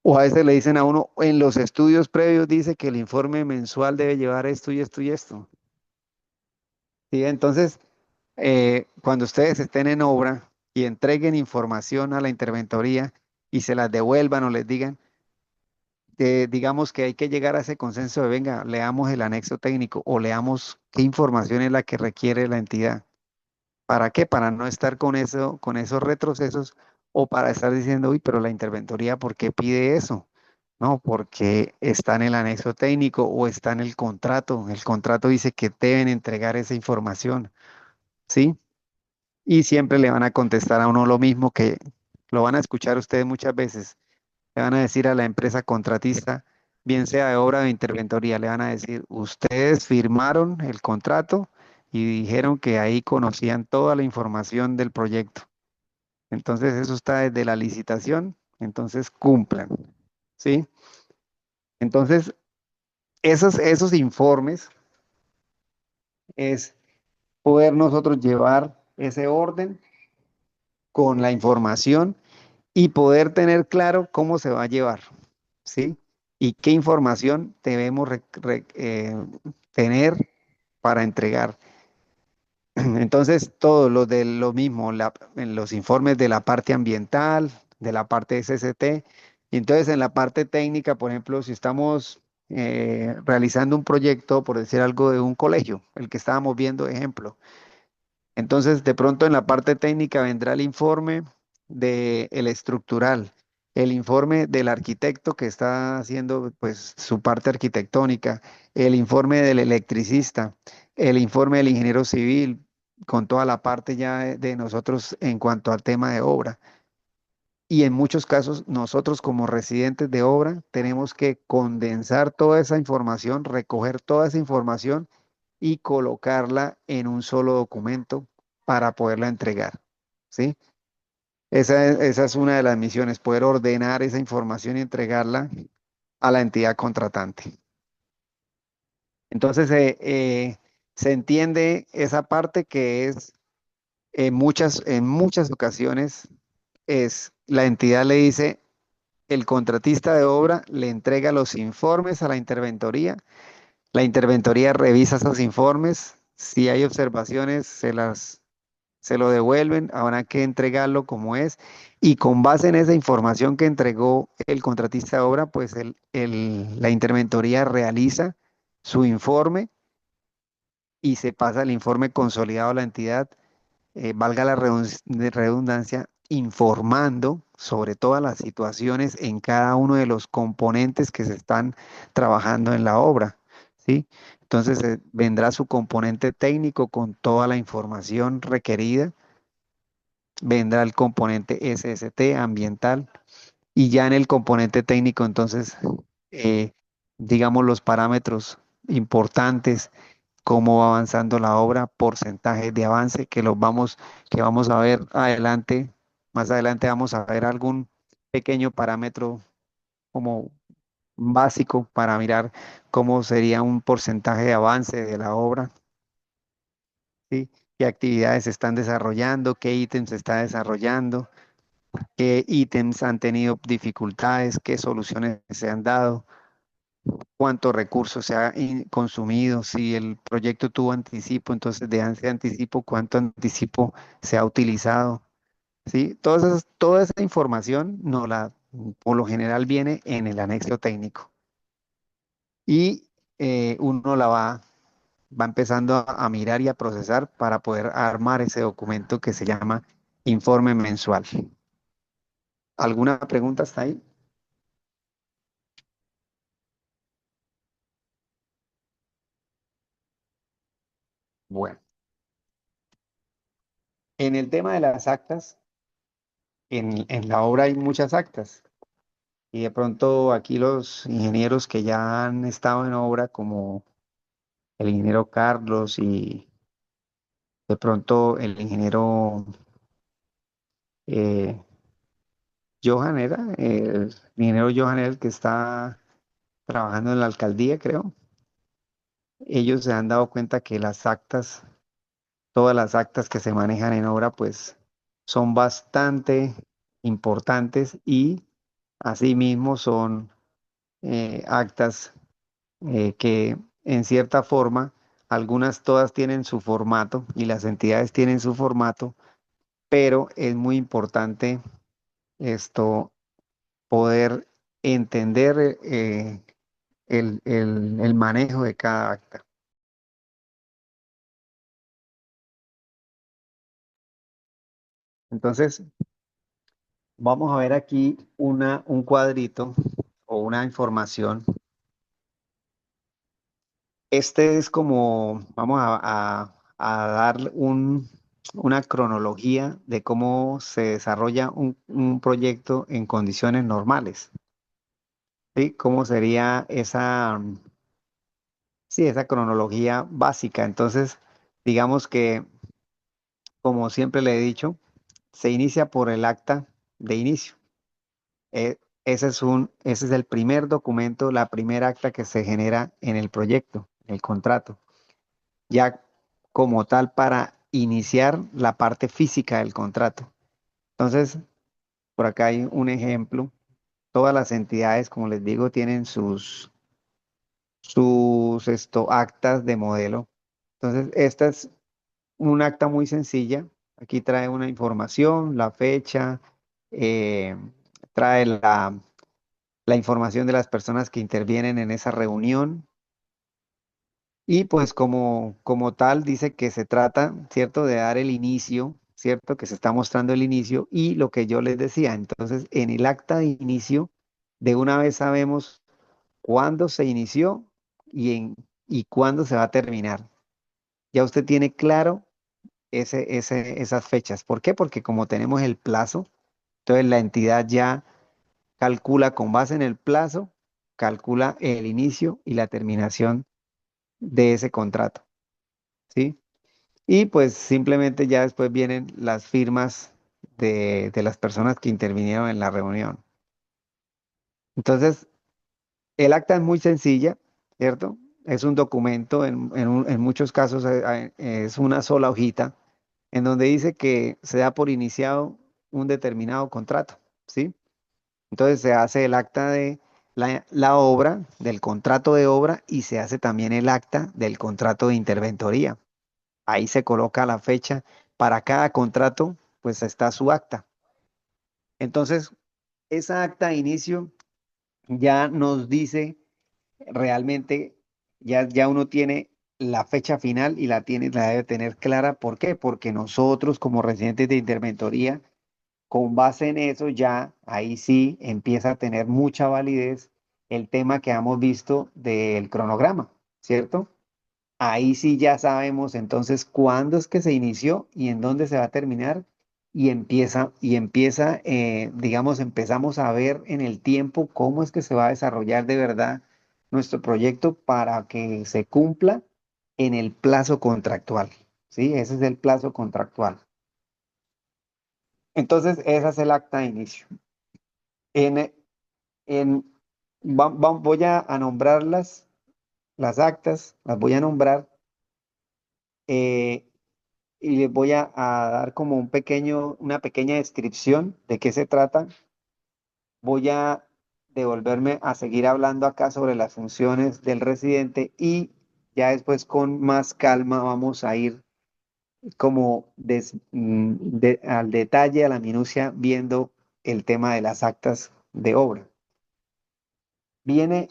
o a veces le dicen a uno, en los estudios previos dice que el informe mensual debe llevar esto y esto y esto. ¿Sí? Entonces, cuando ustedes estén en obra y entreguen información a la interventoría y se las devuelvan o les digan, digamos que hay que llegar a ese consenso de, venga, leamos el anexo técnico o leamos qué información es la que requiere la entidad. ¿Para qué? Para no estar con eso, con esos retrocesos o para estar diciendo, uy, pero la interventoría, ¿por qué pide eso? No, porque está en el anexo técnico o está en el contrato. El contrato dice que deben entregar esa información, ¿sí? Y siempre le van a contestar a uno lo mismo que lo van a escuchar ustedes muchas veces. Le van a decir a la empresa contratista, bien sea de obra o de interventoría, le van a decir, ustedes firmaron el contrato y dijeron que ahí conocían toda la información del proyecto. Entonces eso está desde la licitación, entonces cumplan, ¿sí? Entonces esos informes es poder nosotros llevar ese orden con la información y poder tener claro cómo se va a llevar, ¿sí? Y qué información debemos tener para entregar. Entonces, todo lo de lo mismo, en los informes de la parte ambiental, de la parte SST, y entonces en la parte técnica, por ejemplo, si estamos realizando un proyecto, por decir algo, de un colegio, el que estábamos viendo, ejemplo, entonces, de pronto en la parte técnica vendrá el informe del estructural, el informe del arquitecto que está haciendo pues su parte arquitectónica, el informe del electricista, el informe del ingeniero civil, con toda la parte ya de nosotros en cuanto al tema de obra. Y en muchos casos, nosotros como residentes de obra tenemos que condensar toda esa información, recoger toda esa información y colocarla en un solo documento para poderla entregar. ¿Sí? Esa es una de las misiones, poder ordenar esa información y entregarla a la entidad contratante. Entonces, se entiende esa parte que es en muchas ocasiones es la entidad le dice, el contratista de obra le entrega los informes a la interventoría revisa esos informes, si hay observaciones, se lo devuelven, habrá que entregarlo como es, y con base en esa información que entregó el contratista de obra, pues la interventoría realiza su informe y se pasa el informe consolidado a la entidad, valga la redundancia, informando sobre todas las situaciones en cada uno de los componentes que se están trabajando en la obra, ¿sí? Entonces vendrá su componente técnico con toda la información requerida, vendrá el componente SST ambiental y ya en el componente técnico entonces, eh, digamos los parámetros importantes, cómo va avanzando la obra, porcentajes de avance que vamos a ver adelante. Más adelante vamos a ver algún pequeño parámetro como básico para mirar cómo sería un porcentaje de avance de la obra, ¿sí? Qué actividades se están desarrollando, qué ítems se está desarrollando, qué ítems han tenido dificultades, qué soluciones se han dado, cuántos recursos se ha consumido, si el proyecto tuvo anticipo, entonces de ese anticipo, cuánto anticipo se ha utilizado, ¿sí? Toda esa información por lo general viene en el anexo técnico y uno va empezando a mirar y a procesar para poder armar ese documento que se llama informe mensual. ¿Alguna pregunta hasta ahí? Bueno, en el tema de las actas, en la obra hay muchas actas. Y de pronto aquí los ingenieros que ya han estado en obra, como el ingeniero Carlos y de pronto el ingeniero eh, Johan era, el ingeniero Johan era el que está trabajando en la alcaldía, creo. Ellos se han dado cuenta que las actas, todas las actas que se manejan en obra, pues son bastante. importantes y asimismo son actas que en cierta forma, algunas todas tienen su formato y las entidades tienen su formato, pero es muy importante esto poder entender el manejo de cada acta. Entonces, vamos a ver aquí un cuadrito o una información. Este es como, vamos a dar una cronología de cómo se desarrolla un proyecto en condiciones normales, ¿sí? ¿Cómo sería sí, esa cronología básica? Entonces, digamos que, como siempre le he dicho, se inicia por el acta de inicio. Ese es el primer documento, la primera acta que se genera en el proyecto, el contrato. Ya como tal para iniciar la parte física del contrato. Entonces, por acá hay un ejemplo. Todas las entidades, como les digo, tienen sus actas de modelo. Entonces, esta es un acta muy sencilla. Aquí trae una información, la fecha, eh, trae la información de las personas que intervienen en esa reunión. Y pues como tal dice que se trata, ¿cierto?, de dar el inicio, ¿cierto?, que se está mostrando el inicio y lo que yo les decía. Entonces, en el acta de inicio, de una vez sabemos cuándo se inició y cuándo se va a terminar. Ya usted tiene claro esas fechas. ¿Por qué? Porque como tenemos el plazo, entonces la entidad ya calcula con base en el plazo, calcula el inicio y la terminación de ese contrato, ¿sí? Y pues simplemente ya después vienen las firmas de las personas que intervinieron en la reunión. Entonces, el acta es muy sencilla, ¿cierto? Es un documento, en muchos casos es una sola hojita, en donde dice que se da por iniciado un determinado contrato, ¿sí? Entonces se hace el acta de la obra, del contrato de obra, y se hace también el acta del contrato de interventoría. Ahí se coloca la fecha. Para cada contrato, pues está su acta. Entonces, esa acta de inicio ya nos dice realmente, ya uno tiene la fecha final y la debe tener clara. ¿Por qué? Porque nosotros como residentes de interventoría, con base en eso, ya ahí sí empieza a tener mucha validez el tema que hemos visto del cronograma, ¿cierto? Ahí sí ya sabemos entonces cuándo es que se inició y en dónde se va a terminar digamos, empezamos a ver en el tiempo cómo es que se va a desarrollar de verdad nuestro proyecto para que se cumpla en el plazo contractual, ¿sí? Ese es el plazo contractual. Entonces, esa es el acta de inicio. En, en, voy a nombrar las actas, las voy a nombrar. eh, y les voy a dar como una pequeña descripción de qué se trata. Voy a devolverme a seguir hablando acá sobre las funciones del residente y ya después con más calma vamos a ir como al detalle, a la minucia, viendo el tema de las actas de obra. Viene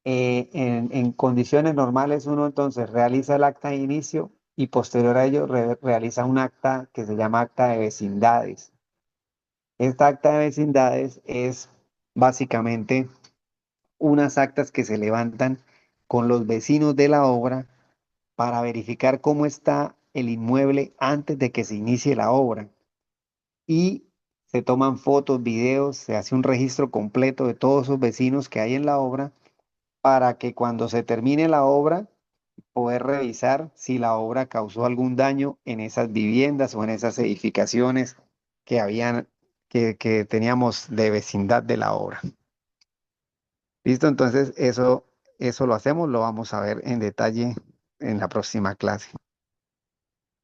en condiciones normales uno entonces realiza el acta de inicio y posterior a ello realiza un acta que se llama acta de vecindades. Esta acta de vecindades es básicamente unas actas que se levantan con los vecinos de la obra para verificar cómo está el inmueble antes de que se inicie la obra. Y se toman fotos, videos, se hace un registro completo de todos esos vecinos que hay en la obra para que cuando se termine la obra poder revisar si la obra causó algún daño en esas viviendas o en esas edificaciones que habían, que teníamos de vecindad de la obra. ¿Listo? Entonces, eso lo hacemos, lo vamos a ver en detalle en la próxima clase.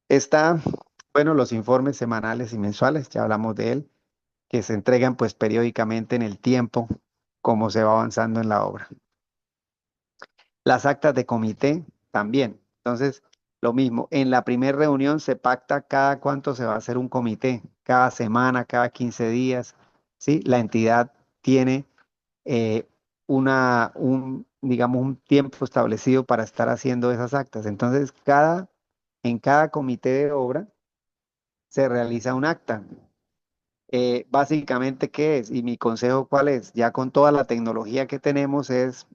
Está, bueno, los informes semanales y mensuales, ya hablamos de él, que se entregan pues periódicamente en el tiempo, como se va avanzando en la obra. Las actas de comité también. Entonces, lo mismo, en la primera reunión se pacta cada cuánto se va a hacer un comité, cada semana, cada 15 días, ¿sí? La entidad tiene eh, digamos, un tiempo establecido para estar haciendo esas actas. Entonces, en cada comité de obra se realiza un acta. Básicamente, ¿qué es? Y mi consejo, ¿cuál es? Ya con toda la tecnología que tenemos es,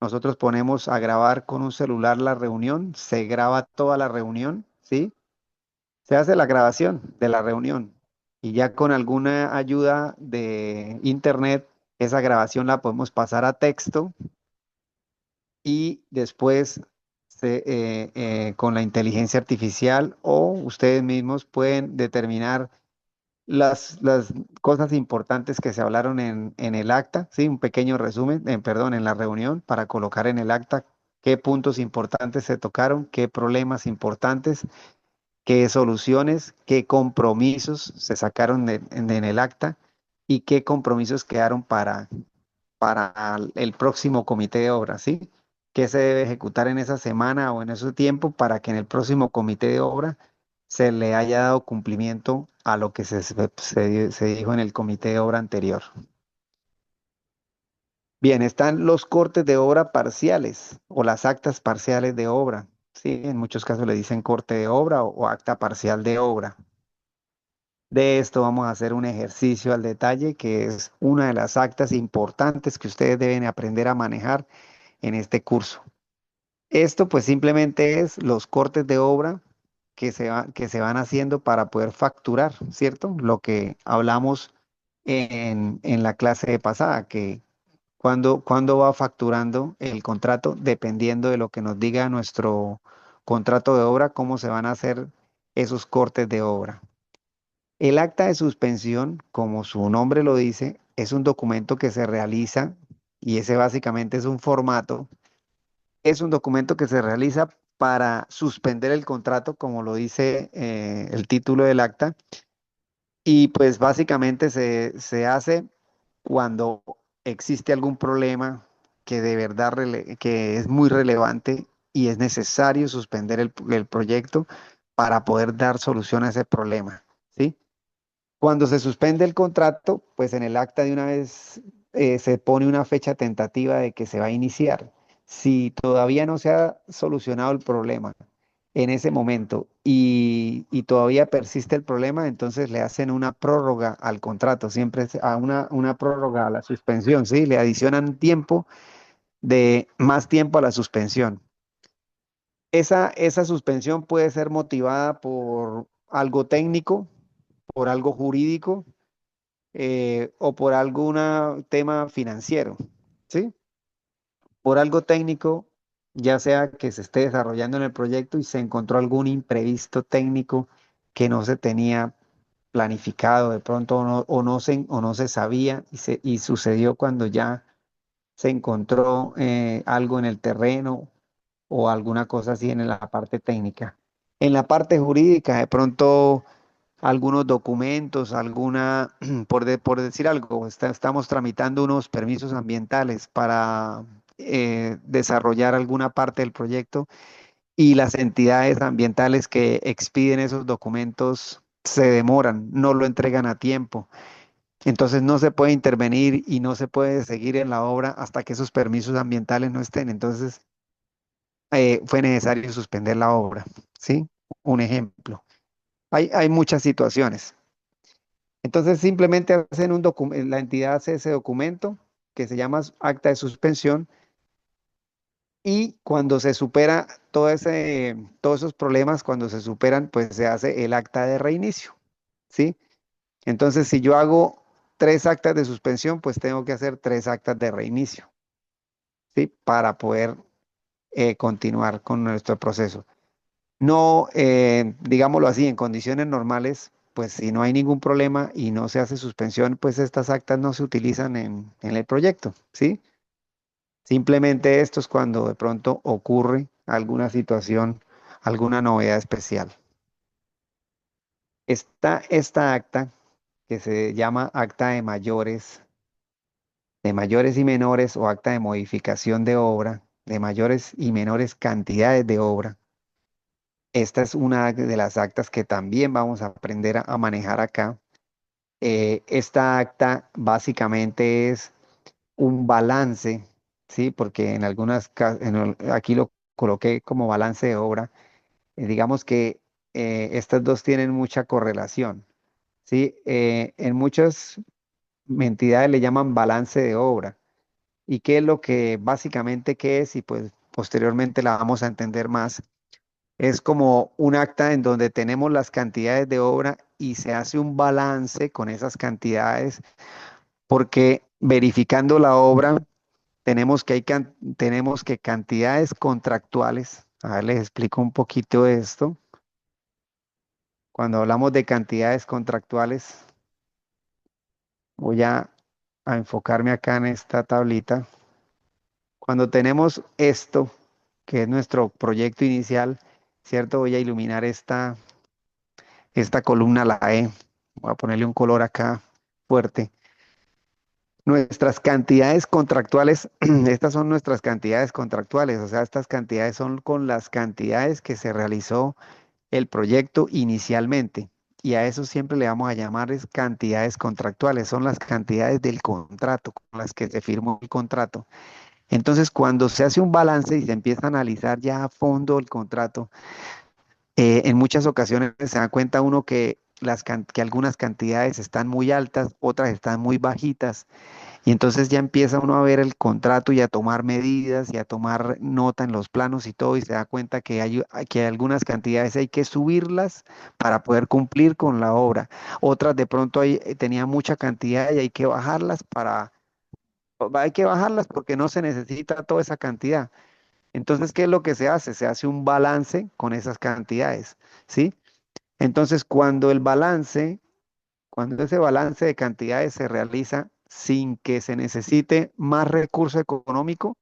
nosotros ponemos a grabar con un celular la reunión, se graba toda la reunión, ¿sí? Se hace la grabación de la reunión y ya con alguna ayuda de internet, esa grabación la podemos pasar a texto y después con la inteligencia artificial o ustedes mismos pueden determinar las cosas importantes que se hablaron en el acta, ¿sí? Un pequeño resumen, perdón, en la reunión para colocar en el acta qué puntos importantes se tocaron, qué problemas importantes, qué soluciones, qué compromisos se sacaron en el acta y qué compromisos quedaron para el próximo comité de obra, ¿sí? ¿Qué se debe ejecutar en esa semana o en ese tiempo para que en el próximo comité de obra se le haya dado cumplimiento a lo que se dijo en el comité de obra anterior? Bien, están los cortes de obra parciales o las actas parciales de obra, ¿sí? En muchos casos le dicen corte de obra o acta parcial de obra. De esto vamos a hacer un ejercicio al detalle, que es una de las actas importantes que ustedes deben aprender a manejar en este curso. Esto pues simplemente es los cortes de obra que se van haciendo para poder facturar, ¿cierto? Lo que hablamos en la clase pasada, que cuando va facturando el contrato, dependiendo de lo que nos diga nuestro contrato de obra, cómo se van a hacer esos cortes de obra. El acta de suspensión, como su nombre lo dice, es un documento que se realiza y ese básicamente es un formato. Es un documento que se realiza para suspender el contrato, como lo dice el título del acta, y pues básicamente se hace cuando existe algún problema que de verdad que es muy relevante y es necesario suspender el proyecto para poder dar solución a ese problema, ¿sí? Cuando se suspende el contrato, pues en el acta de una vez se pone una fecha tentativa de que se va a iniciar. Si todavía no se ha solucionado el problema en ese momento y todavía persiste el problema, entonces le hacen una prórroga al contrato, siempre a una prórroga a la suspensión, ¿sí? Le adicionan tiempo de más tiempo a la suspensión. Esa suspensión puede ser motivada por algo técnico, por algo jurídico o por algún tema financiero, ¿sí? Por algo técnico, ya sea que se esté desarrollando en el proyecto y se encontró algún imprevisto técnico que no se tenía planificado de pronto o no se sabía y sucedió cuando ya se encontró algo en el terreno o alguna cosa así en la parte técnica. En la parte jurídica, de pronto algunos documentos, por decir algo, estamos tramitando unos permisos ambientales para desarrollar alguna parte del proyecto y las entidades ambientales que expiden esos documentos se demoran, no lo entregan a tiempo. Entonces no se puede intervenir y no se puede seguir en la obra hasta que esos permisos ambientales no estén. Entonces fue necesario suspender la obra, ¿sí? Un ejemplo. Hay muchas situaciones. Entonces simplemente hacen la entidad hace ese documento que se llama acta de suspensión y cuando se supera todos esos problemas, cuando se superan, pues se hace el acta de reinicio, ¿sí? Entonces si yo hago 3 actas de suspensión, pues tengo que hacer 3 actas de reinicio, ¿sí? Para poder continuar con nuestro proceso. No, digámoslo así, en condiciones normales, pues si no hay ningún problema y no se hace suspensión, pues estas actas no se utilizan en el proyecto, ¿sí? Simplemente esto es cuando de pronto ocurre alguna situación, alguna novedad especial. Esta acta que se llama acta de mayores y menores o acta de modificación de obra, de mayores y menores cantidades de obra. Esta es una de las actas que también vamos a aprender a manejar acá. Esta acta básicamente es un balance, ¿sí? Porque en aquí lo coloqué como balance de obra. Digamos que estas dos tienen mucha correlación, ¿sí? En muchas entidades le llaman balance de obra. ¿Y qué es lo que básicamente qué es? Y pues posteriormente la vamos a entender más. Es como un acta en donde tenemos las cantidades de obra y se hace un balance con esas cantidades, porque verificando la obra tenemos que cantidades contractuales. A ver, les explico un poquito de esto. Cuando hablamos de cantidades contractuales, voy a enfocarme acá en esta tablita. Cuando tenemos esto, que es nuestro proyecto inicial, ¿cierto? Voy a iluminar esta columna, la E. Voy a ponerle un color acá fuerte. Nuestras cantidades contractuales, estas son nuestras cantidades contractuales, o sea, estas cantidades son con las cantidades que se realizó el proyecto inicialmente. Y a eso siempre le vamos a llamar es cantidades contractuales, son las cantidades del contrato con las que se firmó el contrato. Entonces, cuando se hace un balance y se empieza a analizar ya a fondo el contrato, en muchas ocasiones se da cuenta uno que, que algunas cantidades están muy altas, otras están muy bajitas, y entonces ya empieza uno a ver el contrato y a tomar medidas y a tomar nota en los planos y todo, y se da cuenta que algunas cantidades hay que subirlas para poder cumplir con la obra. Otras de pronto tenía mucha cantidad y hay que bajarlas porque no se necesita toda esa cantidad. Entonces, ¿qué es lo que se hace? Se hace un balance con esas cantidades, ¿sí? Entonces, cuando ese balance de cantidades se realiza sin que se necesite más recurso económico,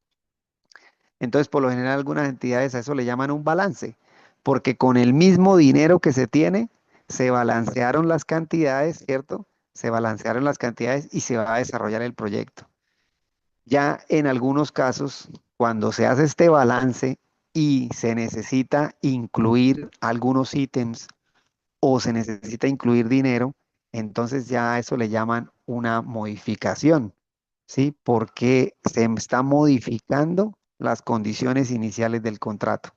entonces por lo general algunas entidades a eso le llaman un balance, porque con el mismo dinero que se tiene, se balancearon las cantidades, ¿cierto? Se balancearon las cantidades y se va a desarrollar el proyecto. Ya en algunos casos, cuando se hace este balance y se necesita incluir algunos ítems o se necesita incluir dinero, entonces ya a eso le llaman una modificación, ¿sí? Porque se está modificando las condiciones iniciales del contrato.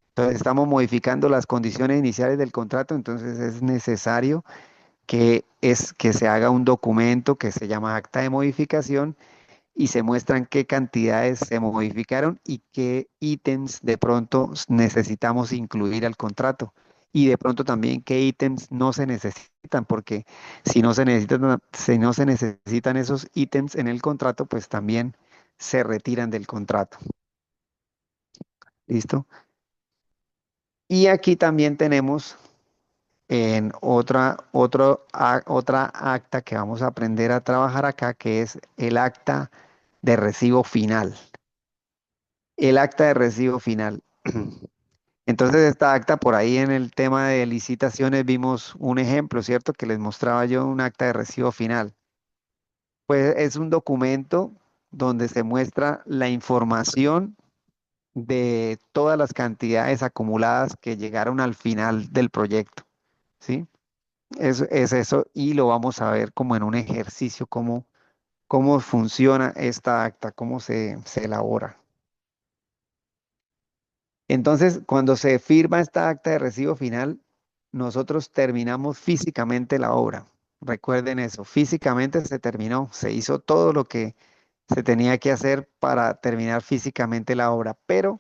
Entonces estamos modificando las condiciones iniciales del contrato, entonces es necesario que se haga un documento que se llama acta de modificación y se muestran qué cantidades se modificaron y qué ítems de pronto necesitamos incluir al contrato. Y de pronto también qué ítems no se necesitan, porque si no se necesitan esos ítems en el contrato, pues también se retiran del contrato. ¿Listo? Y aquí también tenemos en otra acta que vamos a aprender a trabajar acá, que es el acta de recibo final. El acta de recibo final. Entonces, esta acta, por ahí en el tema de licitaciones vimos un ejemplo, ¿cierto? Que les mostraba yo un acta de recibo final. Pues es un documento donde se muestra la información de todas las cantidades acumuladas que llegaron al final del proyecto, ¿sí? Es eso y lo vamos a ver como en un ejercicio, cómo funciona esta acta, cómo se elabora. Entonces, cuando se firma esta acta de recibo final, nosotros terminamos físicamente la obra. Recuerden eso, físicamente se terminó, se hizo todo lo que se tenía que hacer para terminar físicamente la obra, pero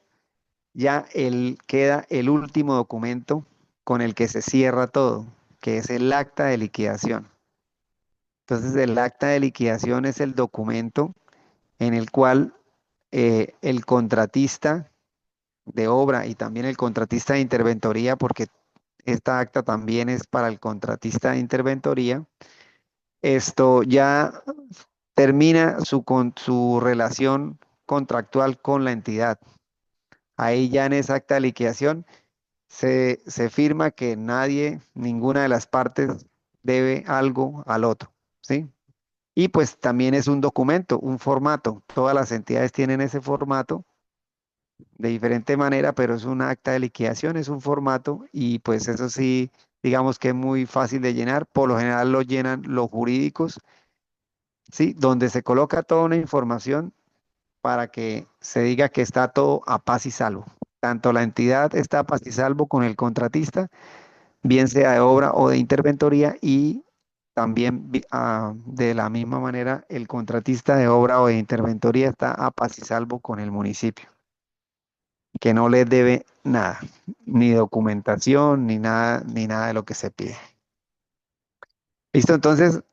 ya queda el último documento con el que se cierra todo, que es el acta de liquidación. Entonces, el acta de liquidación es el documento en el cual el contratista de obra y también el contratista de interventoría, porque esta acta también es para el contratista de interventoría. Esto ya termina su relación contractual con la entidad. Ahí ya en esa acta de liquidación se firma que nadie, ninguna de las partes debe algo al otro, ¿sí? Y pues también es un documento, un formato. Todas las entidades tienen ese formato de diferente manera, pero es un acta de liquidación, es un formato y pues eso sí, digamos que es muy fácil de llenar. Por lo general lo llenan los jurídicos, ¿sí? Donde se coloca toda una información para que se diga que está todo a paz y salvo. Tanto la entidad está a paz y salvo con el contratista, bien sea de obra o de interventoría, y también de la misma manera el contratista de obra o de interventoría está a paz y salvo con el municipio, que no les debe nada, ni documentación, ni nada de lo que se pide. Listo, entonces,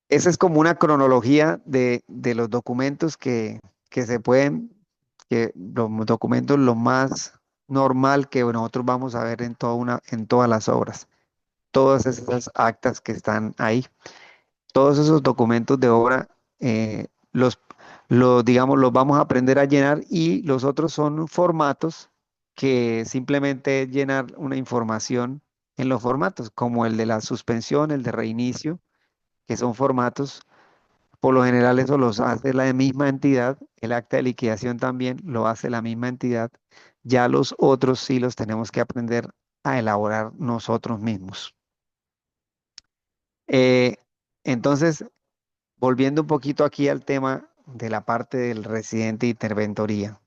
esa es como una cronología de los documentos que se pueden, que los documentos lo más normal que nosotros vamos a ver en en todas las obras, todas esas actas que están ahí, todos esos documentos de obra, digamos, los vamos a aprender a llenar, y los otros son formatos que simplemente es llenar una información en los formatos, como el de la suspensión, el de reinicio, que son formatos. Por lo general eso los hace la misma entidad, el acta de liquidación también lo hace la misma entidad. Ya los otros sí los tenemos que aprender a elaborar nosotros mismos. Eh, entonces, volviendo un poquito aquí al tema de la parte del residente interventoría,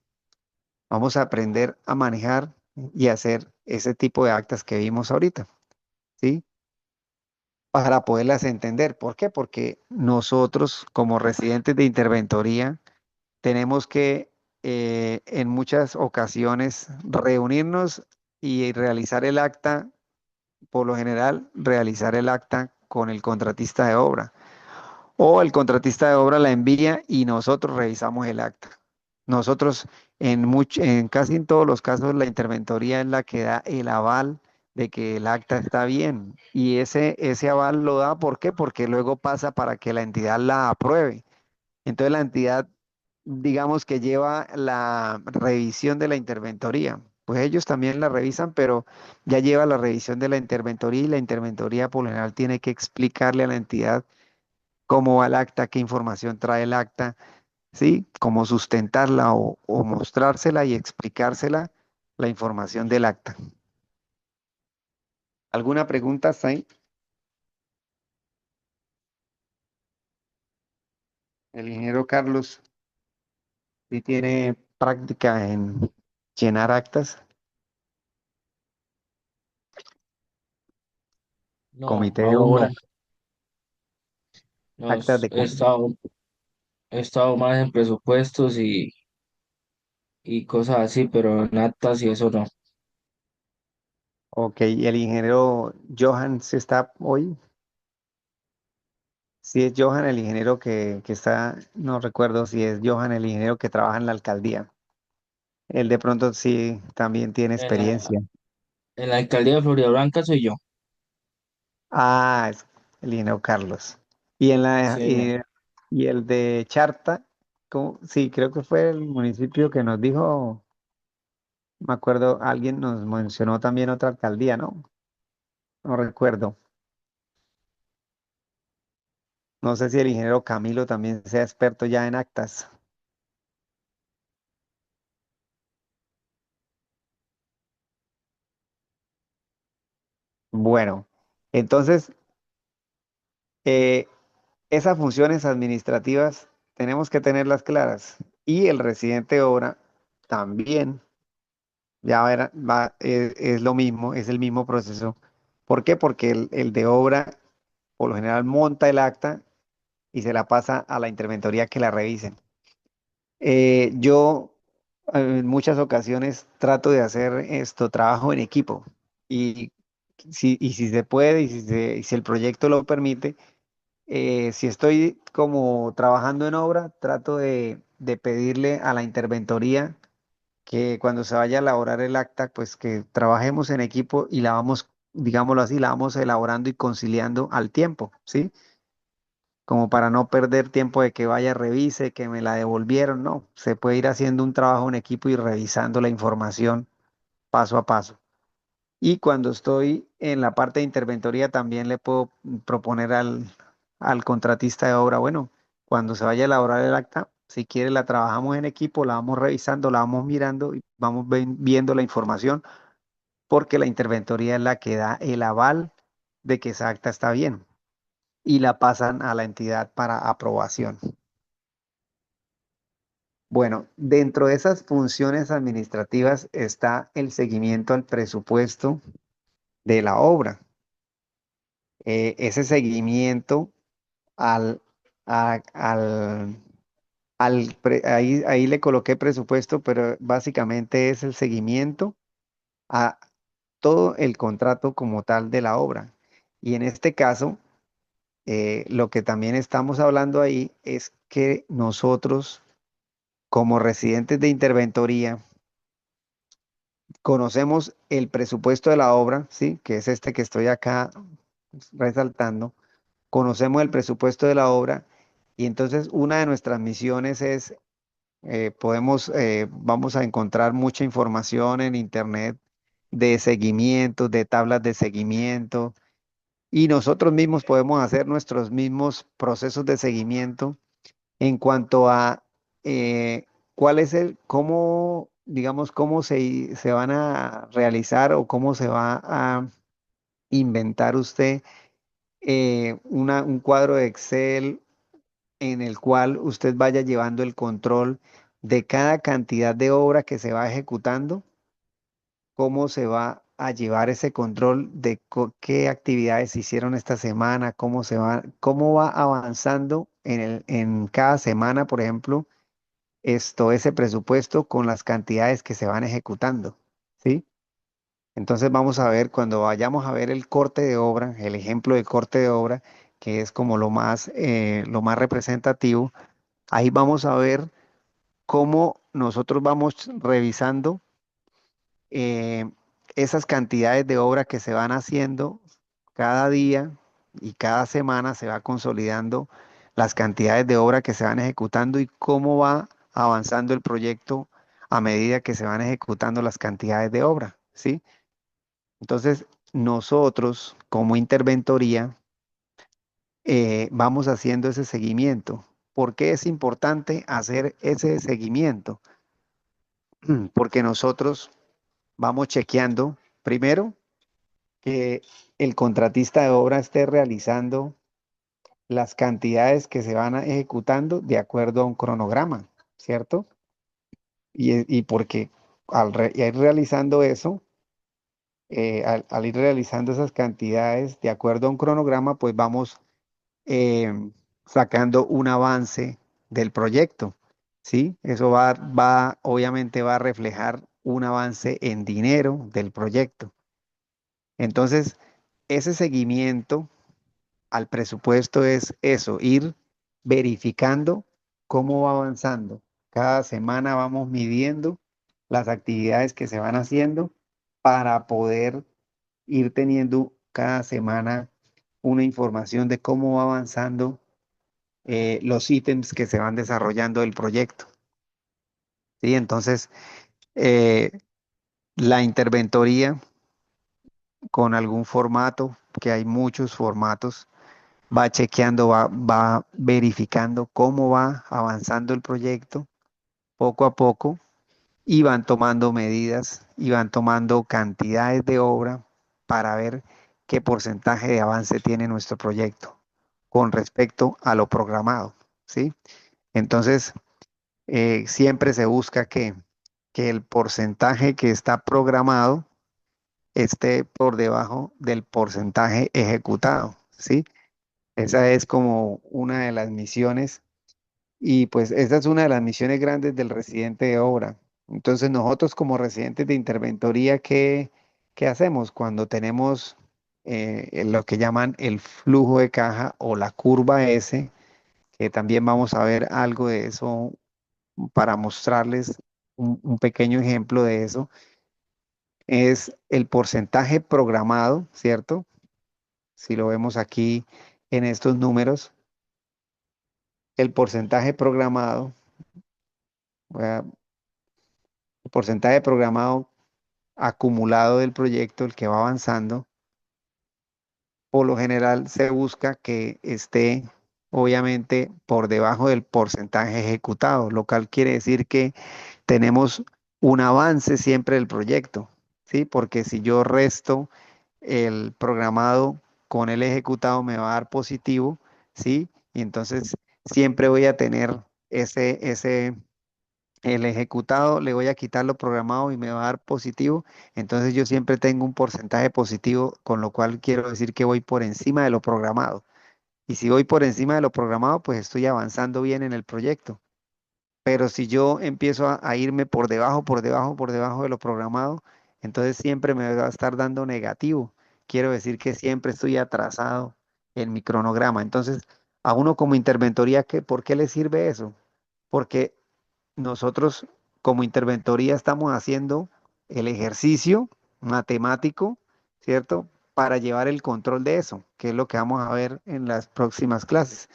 vamos a aprender a manejar y hacer ese tipo de actas que vimos ahorita, ¿sí? Para poderlas entender. ¿Por qué? Porque nosotros como residentes de interventoría tenemos que en muchas ocasiones reunirnos y realizar el acta, por lo general, realizar el acta con el contratista de obra. O el contratista de obra la envía y nosotros revisamos el acta. Nosotros, en casi en todos los casos, la interventoría es la que da el aval de que el acta está bien. Y ese aval lo da, ¿por qué? Porque luego pasa para que la entidad la apruebe. Entonces la entidad, digamos que lleva la revisión de la interventoría. Pues ellos también la revisan, pero ya lleva la revisión de la interventoría, y la interventoría por lo general tiene que explicarle a la entidad cómo va el acta, qué información trae el acta, ¿sí? Cómo sustentarla o mostrársela y explicársela la información del acta. ¿Alguna pregunta, Sain? El ingeniero Carlos, ¿sí tiene práctica en llenar actas? No, Comité de aún obra, no. No, actas de... he estado más en presupuestos y cosas así, pero en actas y eso no. Ok, ¿y el ingeniero Johan se está hoy? Sí, es Johan el ingeniero que está, no recuerdo si es Johan el ingeniero que trabaja en la alcaldía. Él de pronto sí también tiene En la, experiencia. en la alcaldía de Florida Blanca soy yo. Ah, es el ingeniero Carlos. Y en la Sí, no. y el de Charta, sí, creo que fue el municipio que nos dijo, me acuerdo, alguien nos mencionó también otra alcaldía, ¿no? No recuerdo. No sé si el ingeniero Camilo también sea experto ya en actas. Bueno, entonces, eh, esas funciones administrativas tenemos que tenerlas claras. Y el residente de obra también, ya es lo mismo, es el mismo proceso. ¿Por qué? Porque el de obra por lo general monta el acta y se la pasa a la interventoría que la revisen. Yo en muchas ocasiones trato de hacer esto, trabajo en equipo. Y y si se puede, y si el proyecto lo permite, si estoy como trabajando en obra, trato de pedirle a la interventoría que cuando se vaya a elaborar el acta, pues que trabajemos en equipo y la vamos, digámoslo así, la vamos elaborando y conciliando al tiempo, ¿sí? Como para no perder tiempo de que vaya, revise, que me la devolvieron, no, se puede ir haciendo un trabajo en equipo y revisando la información paso a paso. Y cuando estoy en la parte de interventoría también le puedo proponer al contratista de obra, bueno, cuando se vaya a elaborar el acta, si quiere la trabajamos en equipo, la vamos revisando, la vamos mirando y vamos viendo la información, porque la interventoría es la que da el aval de que esa acta está bien y la pasan a la entidad para aprobación. Bueno, dentro de esas funciones administrativas está el seguimiento al presupuesto de la obra. Ese seguimiento al, al, ahí le coloqué presupuesto, pero básicamente es el seguimiento a todo el contrato como tal de la obra. Y en este caso, lo que también estamos hablando ahí es que nosotros, como residentes de interventoría, conocemos el presupuesto de la obra, ¿sí? Que es este que estoy acá resaltando. Conocemos el presupuesto de la obra y entonces una de nuestras misiones es, vamos a encontrar mucha información en internet de seguimiento, de tablas de seguimiento y nosotros mismos podemos hacer nuestros mismos procesos de seguimiento en cuanto a cuál es cómo, digamos, cómo se van a realizar o cómo se va a inventar usted un cuadro de Excel en el cual usted vaya llevando el control de cada cantidad de obra que se va ejecutando, cómo se va a llevar ese control de qué actividades se hicieron esta semana, cómo va avanzando en cada semana, por ejemplo, ese presupuesto con las cantidades que se van ejecutando, ¿sí? Entonces vamos a ver, cuando vayamos a ver el corte de obra, el ejemplo de corte de obra, que es como lo más representativo, ahí vamos a ver cómo nosotros vamos revisando eh, esas cantidades de obra que se van haciendo cada día y cada semana se va consolidando las cantidades de obra que se van ejecutando y cómo va avanzando el proyecto a medida que se van ejecutando las cantidades de obra, ¿sí? Entonces, nosotros como interventoría vamos haciendo ese seguimiento. ¿Por qué es importante hacer ese seguimiento? Porque nosotros vamos chequeando primero que el contratista de obra esté realizando las cantidades que se van ejecutando de acuerdo a un cronograma, ¿cierto? Y porque ir realizando eso, al ir realizando esas cantidades de acuerdo a un cronograma, pues vamos sacando un avance del proyecto, ¿sí? Eso obviamente va a reflejar un avance en dinero del proyecto. Entonces, ese seguimiento al presupuesto es eso, ir verificando cómo va avanzando. Cada semana vamos midiendo las actividades que se van haciendo para poder ir teniendo cada semana una información de cómo va avanzando los ítems que se van desarrollando del proyecto. ¿Sí? Entonces, eh, la interventoría con algún formato, que hay muchos formatos, va chequeando, va verificando cómo va avanzando el proyecto poco a poco y van tomando medidas y van tomando cantidades de obra para ver qué porcentaje de avance tiene nuestro proyecto con respecto a lo programado, ¿sí? Entonces, siempre se busca que el porcentaje que está programado esté por debajo del porcentaje ejecutado, ¿sí? Esa es como una de las misiones y pues esa es una de las misiones grandes del residente de obra. Entonces nosotros como residentes de interventoría, ¿qué hacemos cuando tenemos lo que llaman el flujo de caja o la curva S? Que también vamos a ver algo de eso para mostrarles un pequeño ejemplo de eso. Es el porcentaje programado, ¿cierto? Si lo vemos aquí en estos números, el porcentaje programado, voy a- el porcentaje programado acumulado del proyecto, el que va avanzando, por lo general se busca que esté obviamente por debajo del porcentaje ejecutado, lo cual quiere decir que tenemos un avance siempre del proyecto, ¿sí? Porque si yo resto el programado con el ejecutado me va a dar positivo, ¿sí? Y entonces siempre voy a tener el ejecutado, le voy a quitar lo programado y me va a dar positivo. Entonces yo siempre tengo un porcentaje positivo, con lo cual quiero decir que voy por encima de lo programado. Y si voy por encima de lo programado, pues estoy avanzando bien en el proyecto. Pero si yo empiezo a irme por debajo, por debajo, por debajo de lo programado, entonces siempre me va a estar dando negativo. Quiero decir que siempre estoy atrasado en mi cronograma. Entonces, a uno como interventoría, ¿por qué le sirve eso? Porque nosotros como interventoría estamos haciendo el ejercicio matemático, ¿cierto? Para llevar el control de eso, que es lo que vamos a ver en las próximas clases.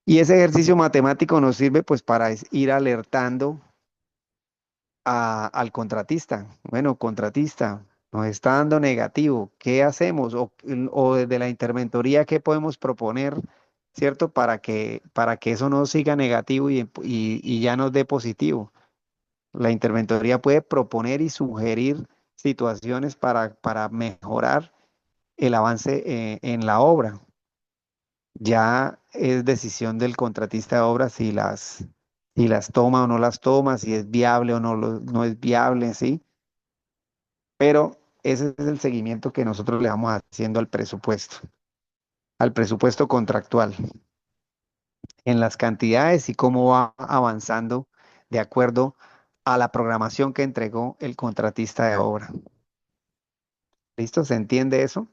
Y ese ejercicio matemático nos sirve pues para ir alertando al contratista. Bueno, contratista, nos está dando negativo, ¿qué hacemos? O desde la interventoría, ¿qué podemos proponer? ¿Cierto? Para que eso no siga negativo y ya nos dé positivo. La interventoría puede proponer y sugerir situaciones para mejorar el avance en la obra. Ya es decisión del contratista de obra si las toma o no las toma, si es viable o no es viable, ¿sí? Pero ese es el seguimiento que nosotros le vamos haciendo al presupuesto contractual, en las cantidades y cómo va avanzando de acuerdo a la programación que entregó el contratista de obra. ¿Listo? ¿Se entiende eso?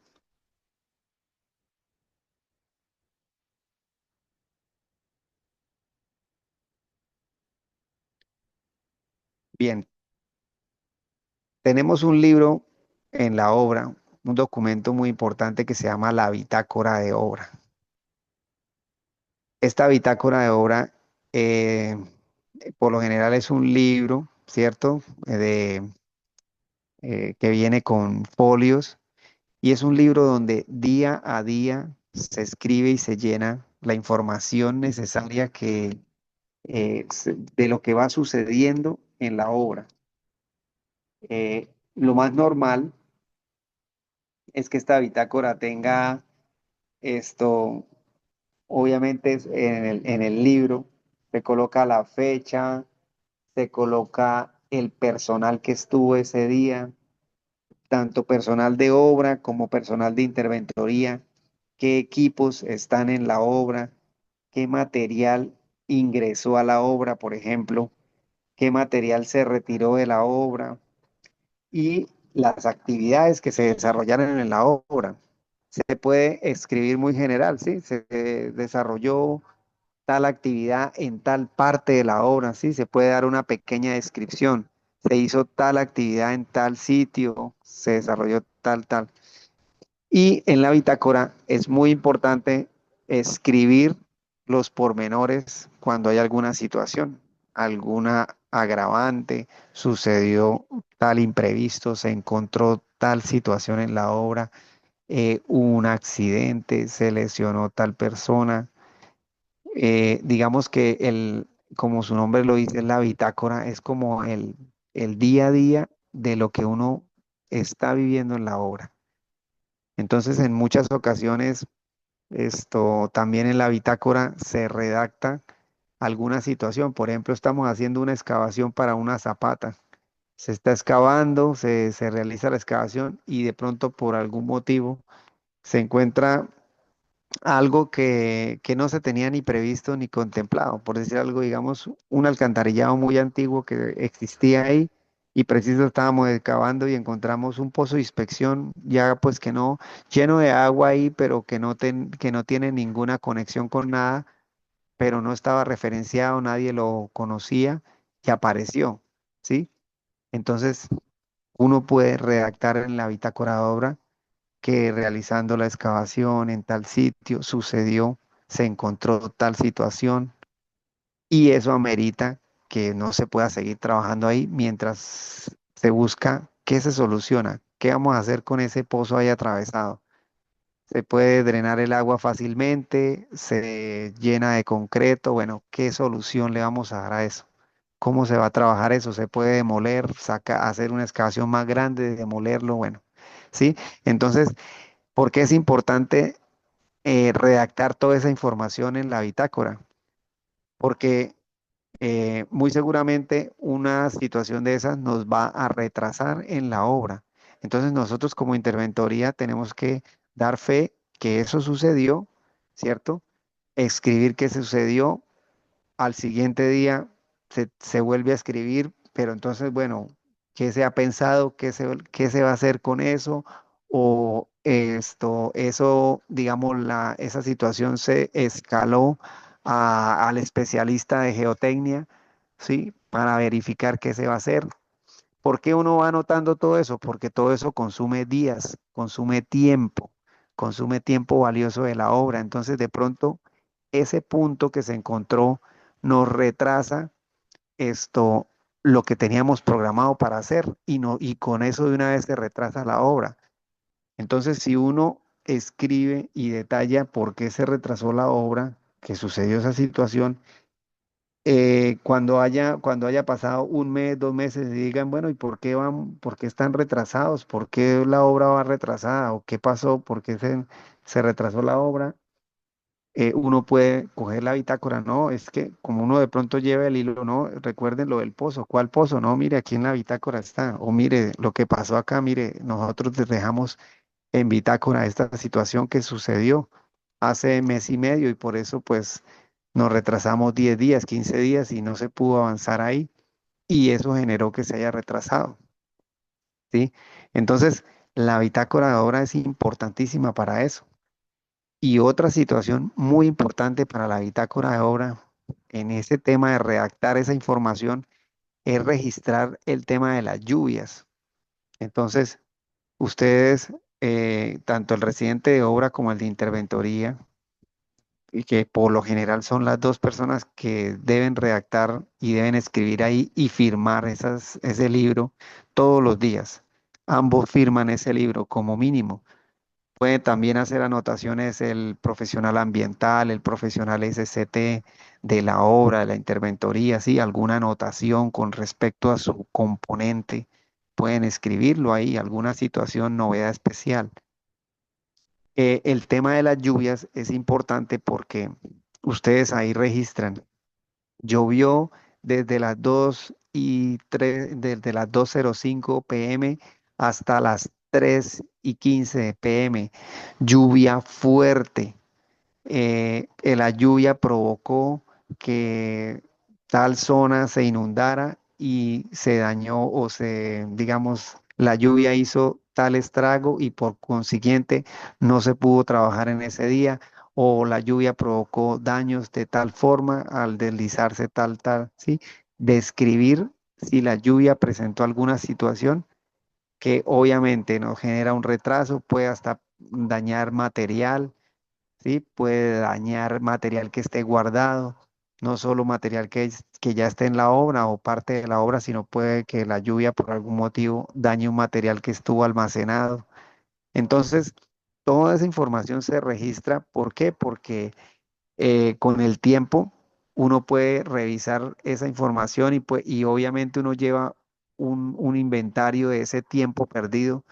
Bien, tenemos un libro en la obra, un documento muy importante que se llama la bitácora de obra. Esta bitácora de obra, eh, por lo general es un libro, ¿cierto? Que viene con folios y es un libro donde día a día se escribe y se llena la información necesaria de lo que va sucediendo en la obra. Lo más normal es que esta bitácora tenga esto, obviamente en el libro, se coloca la fecha, se coloca el personal que estuvo ese día, tanto personal de obra como personal de interventoría, qué equipos están en la obra, qué material ingresó a la obra, por ejemplo, qué material se retiró de la obra y las actividades que se desarrollaron en la obra. Se puede escribir muy general, ¿sí? Se desarrolló tal actividad en tal parte de la obra, ¿sí? Se puede dar una pequeña descripción. Se hizo tal actividad en tal sitio, se desarrolló tal. Y en la bitácora es muy importante escribir los pormenores cuando hay alguna situación, alguna agravante, sucedió tal imprevisto, se encontró tal situación en la obra, hubo un accidente, se lesionó tal persona. Digamos que como su nombre lo dice, la bitácora es como el día a día de lo que uno está viviendo en la obra. Entonces, en muchas ocasiones, también en la bitácora se redacta alguna situación. Por ejemplo, estamos haciendo una excavación para una zapata. Se está excavando, se realiza la excavación y de pronto por algún motivo se encuentra algo que no se tenía ni previsto ni contemplado. Por decir algo, digamos, un alcantarillado muy antiguo que existía ahí y preciso estábamos excavando y encontramos un pozo de inspección ya pues que no, lleno de agua ahí, pero que no tiene ninguna conexión con nada, pero no estaba referenciado, nadie lo conocía y apareció, ¿sí? Entonces, uno puede redactar en la bitácora de obra que realizando la excavación en tal sitio sucedió, se encontró tal situación y eso amerita que no se pueda seguir trabajando ahí mientras se busca qué se soluciona, qué vamos a hacer con ese pozo ahí atravesado. se puede drenar el agua fácilmente, se llena de concreto. Bueno, ¿qué solución le vamos a dar a eso? ¿Cómo se va a trabajar eso? ¿Se puede demoler, hacer una excavación más grande, demolerlo? Bueno, ¿sí? Entonces, ¿por qué es importante redactar toda esa información en la bitácora? Porque muy seguramente una situación de esas nos va a retrasar en la obra. Entonces nosotros como interventoría tenemos que dar fe que eso sucedió, ¿cierto? Escribir qué sucedió, al siguiente día se vuelve a escribir, pero entonces, bueno, ¿qué se ha pensado? Qué se va a hacer con eso? O eso, digamos, esa situación se escaló al especialista de geotecnia, ¿sí? Para verificar qué se va a hacer. ¿Por qué uno va anotando todo eso? Porque todo eso consume días, consume tiempo valioso de la obra. Entonces, de pronto, ese punto que se encontró nos retrasa esto, lo que teníamos programado para hacer y no, y con eso de una vez se retrasa la obra. Entonces, si uno escribe y detalla por qué se retrasó la obra, que sucedió esa situación, cuando haya pasado un mes, 2 meses, y digan, bueno, ¿y por qué están retrasados? ¿Por qué la obra va retrasada? ¿O qué pasó? ¿Por qué se retrasó la obra? Uno puede coger la bitácora, no, es que como uno de pronto lleva el hilo, no, recuerden lo del pozo, ¿cuál pozo? No, mire, aquí en la bitácora está, o mire, lo que pasó acá, mire, nosotros les dejamos en bitácora esta situación que sucedió hace mes y medio y por eso pues nos retrasamos 10 días, 15 días y no se pudo avanzar ahí y eso generó que se haya retrasado, ¿sí? Entonces, la bitácora de obra es importantísima para eso. Y otra situación muy importante para la bitácora de obra en ese tema de redactar esa información es registrar el tema de las lluvias. Entonces, ustedes, tanto el residente de obra como el de interventoría, y que por lo general son las dos personas que deben redactar y deben escribir ahí y firmar ese libro todos los días. Ambos firman ese libro como mínimo. Puede también hacer anotaciones el profesional ambiental, el profesional SCT de la obra, de la interventoría, sí, alguna anotación con respecto a su componente. Pueden escribirlo ahí, alguna situación, novedad especial. El tema de las lluvias es importante porque ustedes ahí registran. Llovió desde las 2 y 3, desde las 2:05 p.m. hasta las 3:15 p.m. Lluvia fuerte. La lluvia provocó que tal zona se inundara y se dañó digamos, la lluvia hizo tal estrago y por consiguiente no se pudo trabajar en ese día o la lluvia provocó daños de tal forma al deslizarse tal, ¿sí? Describir si la lluvia presentó alguna situación que obviamente nos genera un retraso, puede hasta dañar material, ¿sí? Puede dañar material que esté guardado, no solo material que ya esté en la obra o parte de la obra, sino puede que la lluvia por algún motivo dañe un material que estuvo almacenado. Entonces, toda esa información se registra. ¿Por qué? Porque con el tiempo uno puede revisar esa información y obviamente uno lleva un inventario de ese tiempo perdido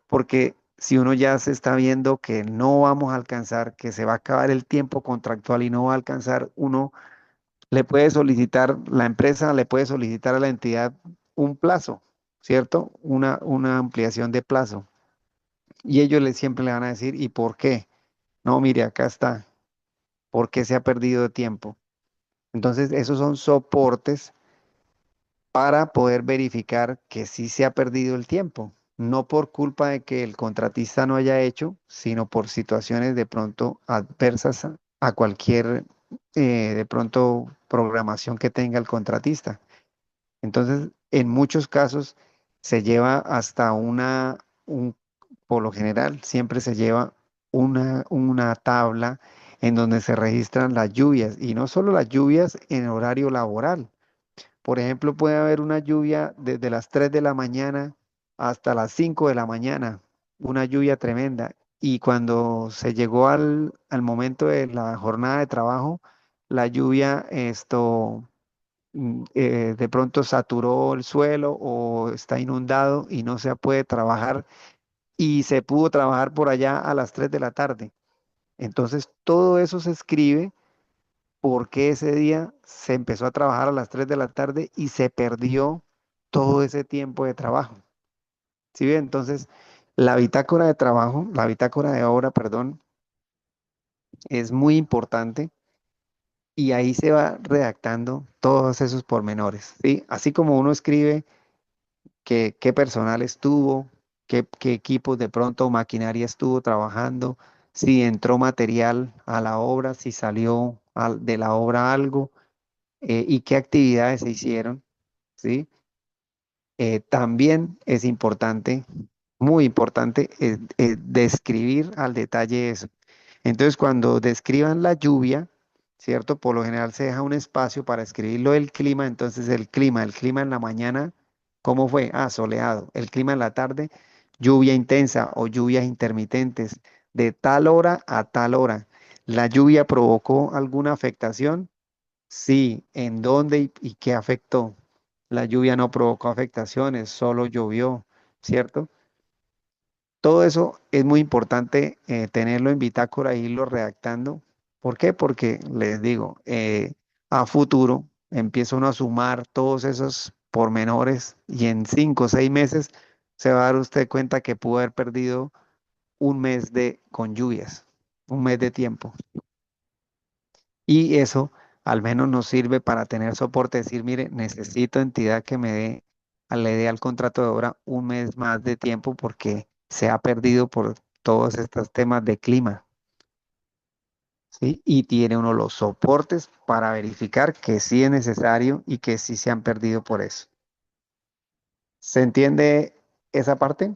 porque si uno ya se está viendo que no vamos a alcanzar, que se va a acabar el tiempo contractual y no va a alcanzar, uno le puede solicitar, la empresa le puede solicitar a la entidad un plazo, ¿cierto? Una ampliación de plazo. Y ellos siempre le van a decir, ¿y por qué? No, mire, acá está. ¿Por qué se ha perdido tiempo? Entonces, esos son soportes para poder verificar que sí se ha perdido el tiempo, no por culpa de que el contratista no haya hecho, sino por situaciones de pronto adversas a cualquier, de pronto, programación que tenga el contratista. Entonces, en muchos casos se lleva hasta por lo general, siempre se lleva una tabla en donde se registran las lluvias, y no solo las lluvias en horario laboral, por ejemplo, puede haber una lluvia desde las 3 de la mañana hasta las 5 de la mañana, una lluvia tremenda. y cuando se llegó al momento de la jornada de trabajo, la lluvia de pronto saturó el suelo o está inundado y no se puede trabajar y se pudo trabajar por allá a las 3 de la tarde. Entonces todo eso se escribe porque ese día se empezó a trabajar a las 3 de la tarde y se perdió todo ese tiempo de trabajo. ¿Sí ve? Entonces, la bitácora de trabajo, la bitácora de obra, perdón, es muy importante y ahí se va redactando todos esos pormenores, ¿sí? Así como uno escribe qué personal estuvo, qué equipos de pronto o maquinaria estuvo trabajando, si entró material a la obra, si salió de la obra algo y qué actividades se hicieron, ¿sí? También es importante, muy importante, describir al detalle eso. Entonces, cuando describan la lluvia, ¿cierto? Por lo general se deja un espacio para escribirlo del clima. Entonces, el clima en la mañana, ¿cómo fue? Ah, soleado. El clima en la tarde, lluvia intensa o lluvias intermitentes, de tal hora a tal hora. ¿La lluvia provocó alguna afectación? Sí. ¿En dónde y qué afectó? La lluvia no provocó afectaciones, solo llovió, ¿cierto? Todo eso es muy importante tenerlo en bitácora e irlo redactando. ¿Por qué? Porque les digo, a futuro empieza uno a sumar todos esos pormenores y en 5 o 6 meses se va a dar usted cuenta que pudo haber perdido un mes con lluvias, un mes de tiempo. Y eso al menos nos sirve para tener soporte, decir, mire, necesito entidad que me le dé al contrato de obra un mes más de tiempo porque se ha perdido por todos estos temas de clima, ¿sí? Y tiene uno los soportes para verificar que sí es necesario y que sí se han perdido por eso. ¿Se entiende esa parte?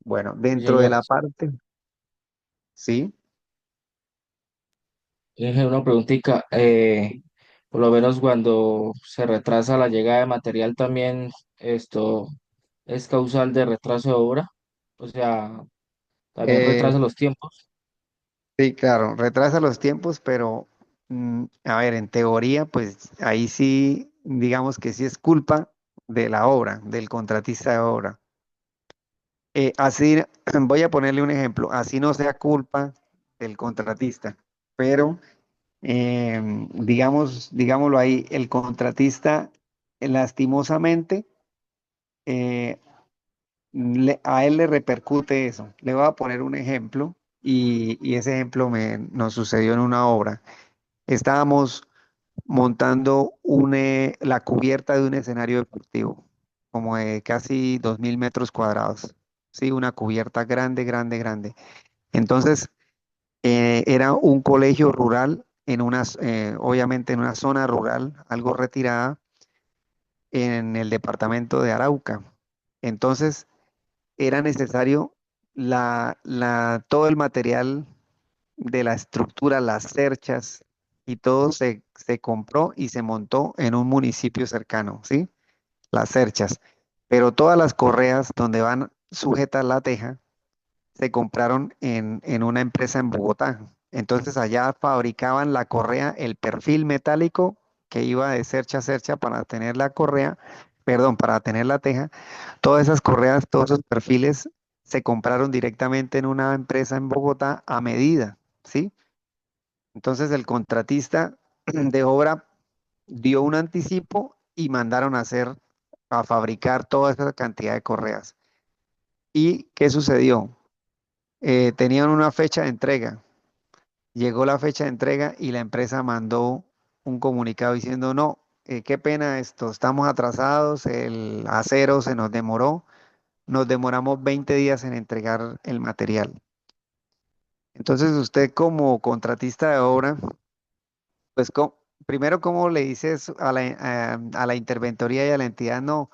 Bueno, Sí, dentro de señor. la parte, sí. Una preguntita, por lo menos cuando se retrasa la llegada de material también esto es causal de retraso de obra, o sea, también Eh, retrasa los tiempos. Sí, claro, retrasa los tiempos, pero a ver, en teoría, pues ahí sí, digamos que sí es culpa de la obra, del contratista de obra. Así, voy a ponerle un ejemplo, así no sea culpa del contratista, pero digámoslo ahí, el contratista lastimosamente eh, a él le repercute eso. Le voy a poner un ejemplo y ese ejemplo nos sucedió en una obra. Estábamos montando la cubierta de un escenario deportivo, como de casi 2000 metros cuadrados. Sí, una cubierta grande, grande, grande. Entonces, era un colegio rural obviamente en una zona rural, algo retirada, en el departamento de Arauca. Entonces, era necesario todo el material de la estructura, las cerchas y todo se compró y se montó en un municipio cercano, ¿sí? Las cerchas. Pero todas las correas donde van sujetas la teja se compraron en una empresa en Bogotá. Entonces allá fabricaban la correa, el perfil metálico que iba de cercha a cercha para tener la correa, perdón, para tener la teja. Todas esas correas, todos esos perfiles se compraron directamente en una empresa en Bogotá a medida, ¿sí? Entonces el contratista de obra dio un anticipo y mandaron a fabricar toda esa cantidad de correas. ¿Y qué sucedió? Tenían una fecha de entrega. Llegó la fecha de entrega y la empresa mandó un comunicado diciendo, no, qué pena esto, estamos atrasados, el acero se nos demoró, nos demoramos 20 días en entregar el material. Entonces usted como contratista de obra, pues primero, ¿cómo le dices a la interventoría y a la entidad? No,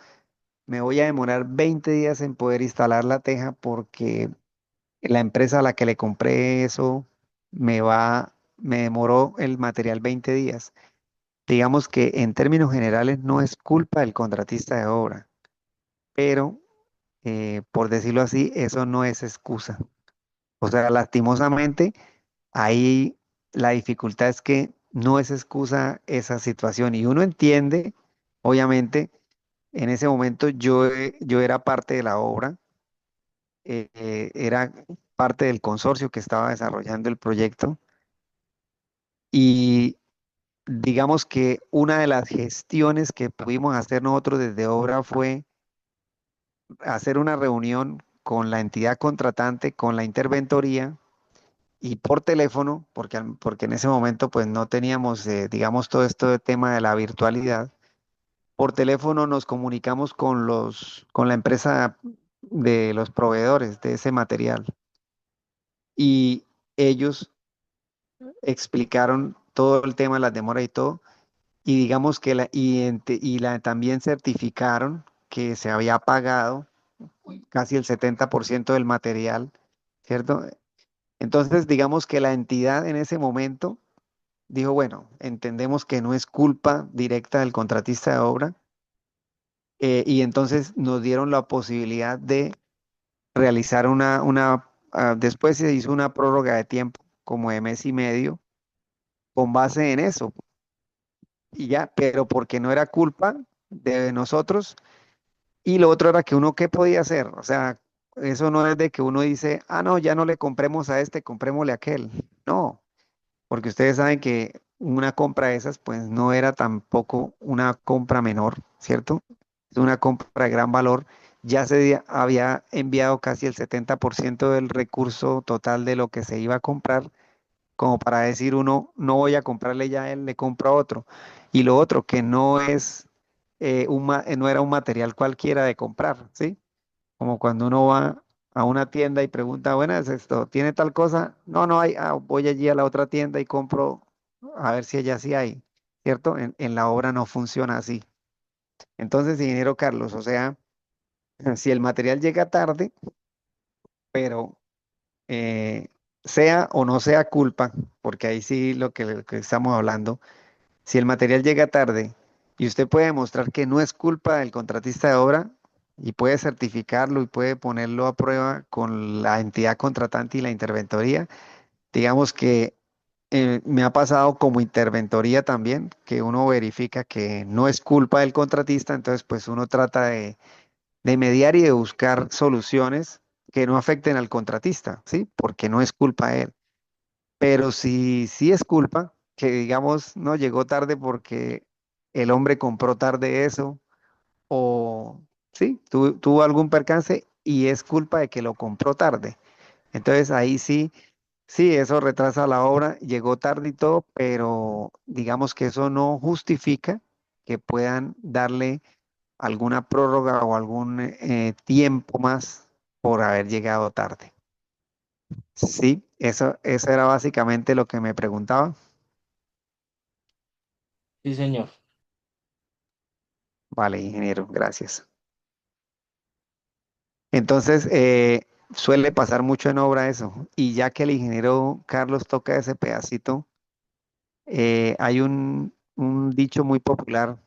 me voy a demorar 20 días en poder instalar la teja porque la empresa a la que le compré eso me demoró el material 20 días. digamos que en términos generales no es culpa del contratista de obra, pero por decirlo así, eso no es excusa. O sea, lastimosamente, ahí la dificultad es que no es excusa esa situación y uno entiende, obviamente, en ese momento yo era parte de la obra, era parte del consorcio que estaba desarrollando el proyecto y digamos que una de las gestiones que pudimos hacer nosotros desde obra fue hacer una reunión con la entidad contratante, con la interventoría y por teléfono, porque en ese momento pues no teníamos, digamos, todo esto de tema de la virtualidad. Por teléfono nos comunicamos con la empresa de los proveedores de ese material y ellos explicaron todo el tema de las demoras y todo, y digamos que también certificaron que se había pagado casi el 70% del material, ¿cierto? Entonces, digamos que la entidad en ese momento dijo, bueno, entendemos que no es culpa directa del contratista de obra, y entonces nos dieron la posibilidad de realizar después se hizo una prórroga de tiempo como de mes y medio con base en eso, y ya, pero porque no era culpa de nosotros. Y lo otro era que uno, ¿qué podía hacer? O sea, eso no es de que uno dice, ah, no, ya no le compremos a este, comprémosle a aquel. No, porque ustedes saben que una compra de esas, pues no era tampoco una compra menor, ¿cierto? Es una compra de gran valor. Había enviado casi el 70% del recurso total de lo que se iba a comprar, como para decir uno, no voy a comprarle ya a él, le compro a otro. Y lo otro, que no es, no era un material cualquiera de comprar, ¿sí? Como cuando uno va a una tienda y pregunta, bueno, ¿es esto? ¿Tiene tal cosa? No, no hay. Ah, voy allí a la otra tienda y compro a ver si allá sí hay, ¿cierto? En la obra no funciona así. Entonces, ingeniero Carlos, o sea, si el material llega tarde, pero eh, sea o no sea culpa, porque ahí sí lo que estamos hablando, si el material llega tarde y usted puede demostrar que no es culpa del contratista de obra y puede certificarlo y puede ponerlo a prueba con la entidad contratante y la interventoría, digamos que me ha pasado como interventoría también, que uno verifica que no es culpa del contratista, entonces pues uno trata de mediar y de buscar soluciones que no afecten al contratista, ¿sí? Porque no es culpa de él. Pero si sí es culpa, que digamos no llegó tarde porque el hombre compró tarde eso, o sí, tuvo algún percance y es culpa de que lo compró tarde. Entonces ahí sí, sí, eso retrasa la obra, llegó tarde y todo, pero digamos que eso no justifica que puedan darle alguna prórroga o algún tiempo más por haber llegado tarde. Sí, eso era básicamente lo que me preguntaba. Sí, señor. Vale, ingeniero, gracias. Entonces, suele pasar mucho en obra eso. Y ya que el ingeniero Carlos toca ese pedacito, hay un dicho muy popular,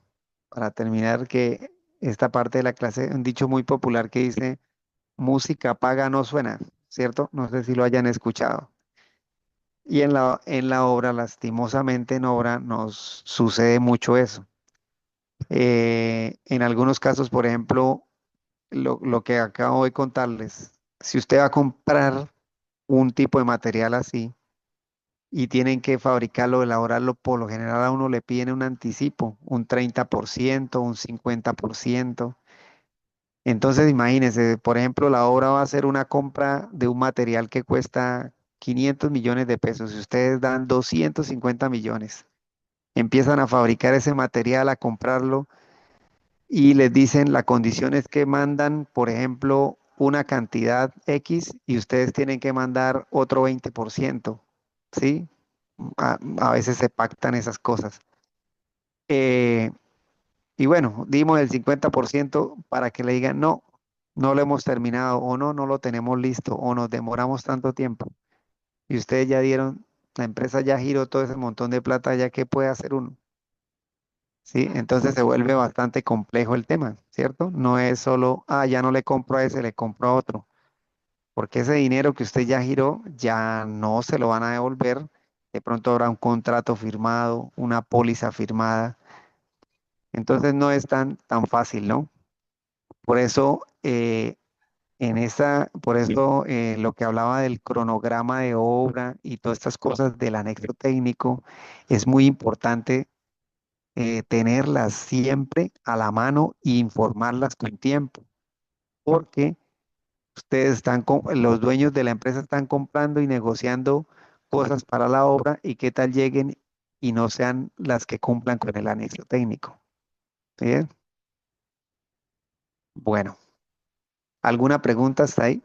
para terminar que esta parte de la clase, un dicho muy popular que dice, música paga no suena, ¿cierto? No sé si lo hayan escuchado. Y en la obra, lastimosamente en obra, nos sucede mucho eso. En algunos casos, por ejemplo, lo que acabo de contarles, si usted va a comprar un tipo de material así y tienen que fabricarlo, elaborarlo, por lo general a uno le piden un anticipo, un 30%, un 50%. Entonces, imagínense, por ejemplo, la obra va a ser una compra de un material que cuesta 500 millones de pesos y ustedes dan 250 millones. Empiezan a fabricar ese material, a comprarlo y les dicen la condición es que mandan, por ejemplo, una cantidad X y ustedes tienen que mandar otro 20%, ¿sí? A veces se pactan esas cosas. Eh, y bueno, dimos el 50% para que le digan, no, no lo hemos terminado, o no, no lo tenemos listo, o nos demoramos tanto tiempo. Y ustedes ya dieron, la empresa ya giró todo ese montón de plata, ya que puede hacer uno. ¿sí? Entonces se vuelve bastante complejo el tema, ¿cierto? No es solo, ah, ya no le compro a ese, le compro a otro, porque ese dinero que usted ya giró ya no se lo van a devolver. De pronto habrá un contrato firmado, una póliza firmada. Entonces no es tan fácil, ¿no? Por eso, por eso lo que hablaba del cronograma de obra y todas estas cosas del anexo técnico, es muy importante tenerlas siempre a la mano e informarlas con tiempo, porque los dueños de la empresa están comprando y negociando cosas para la obra y qué tal lleguen y no sean las que cumplan con el anexo técnico. ¿Sí? Bueno, ¿alguna pregunta hasta ahí?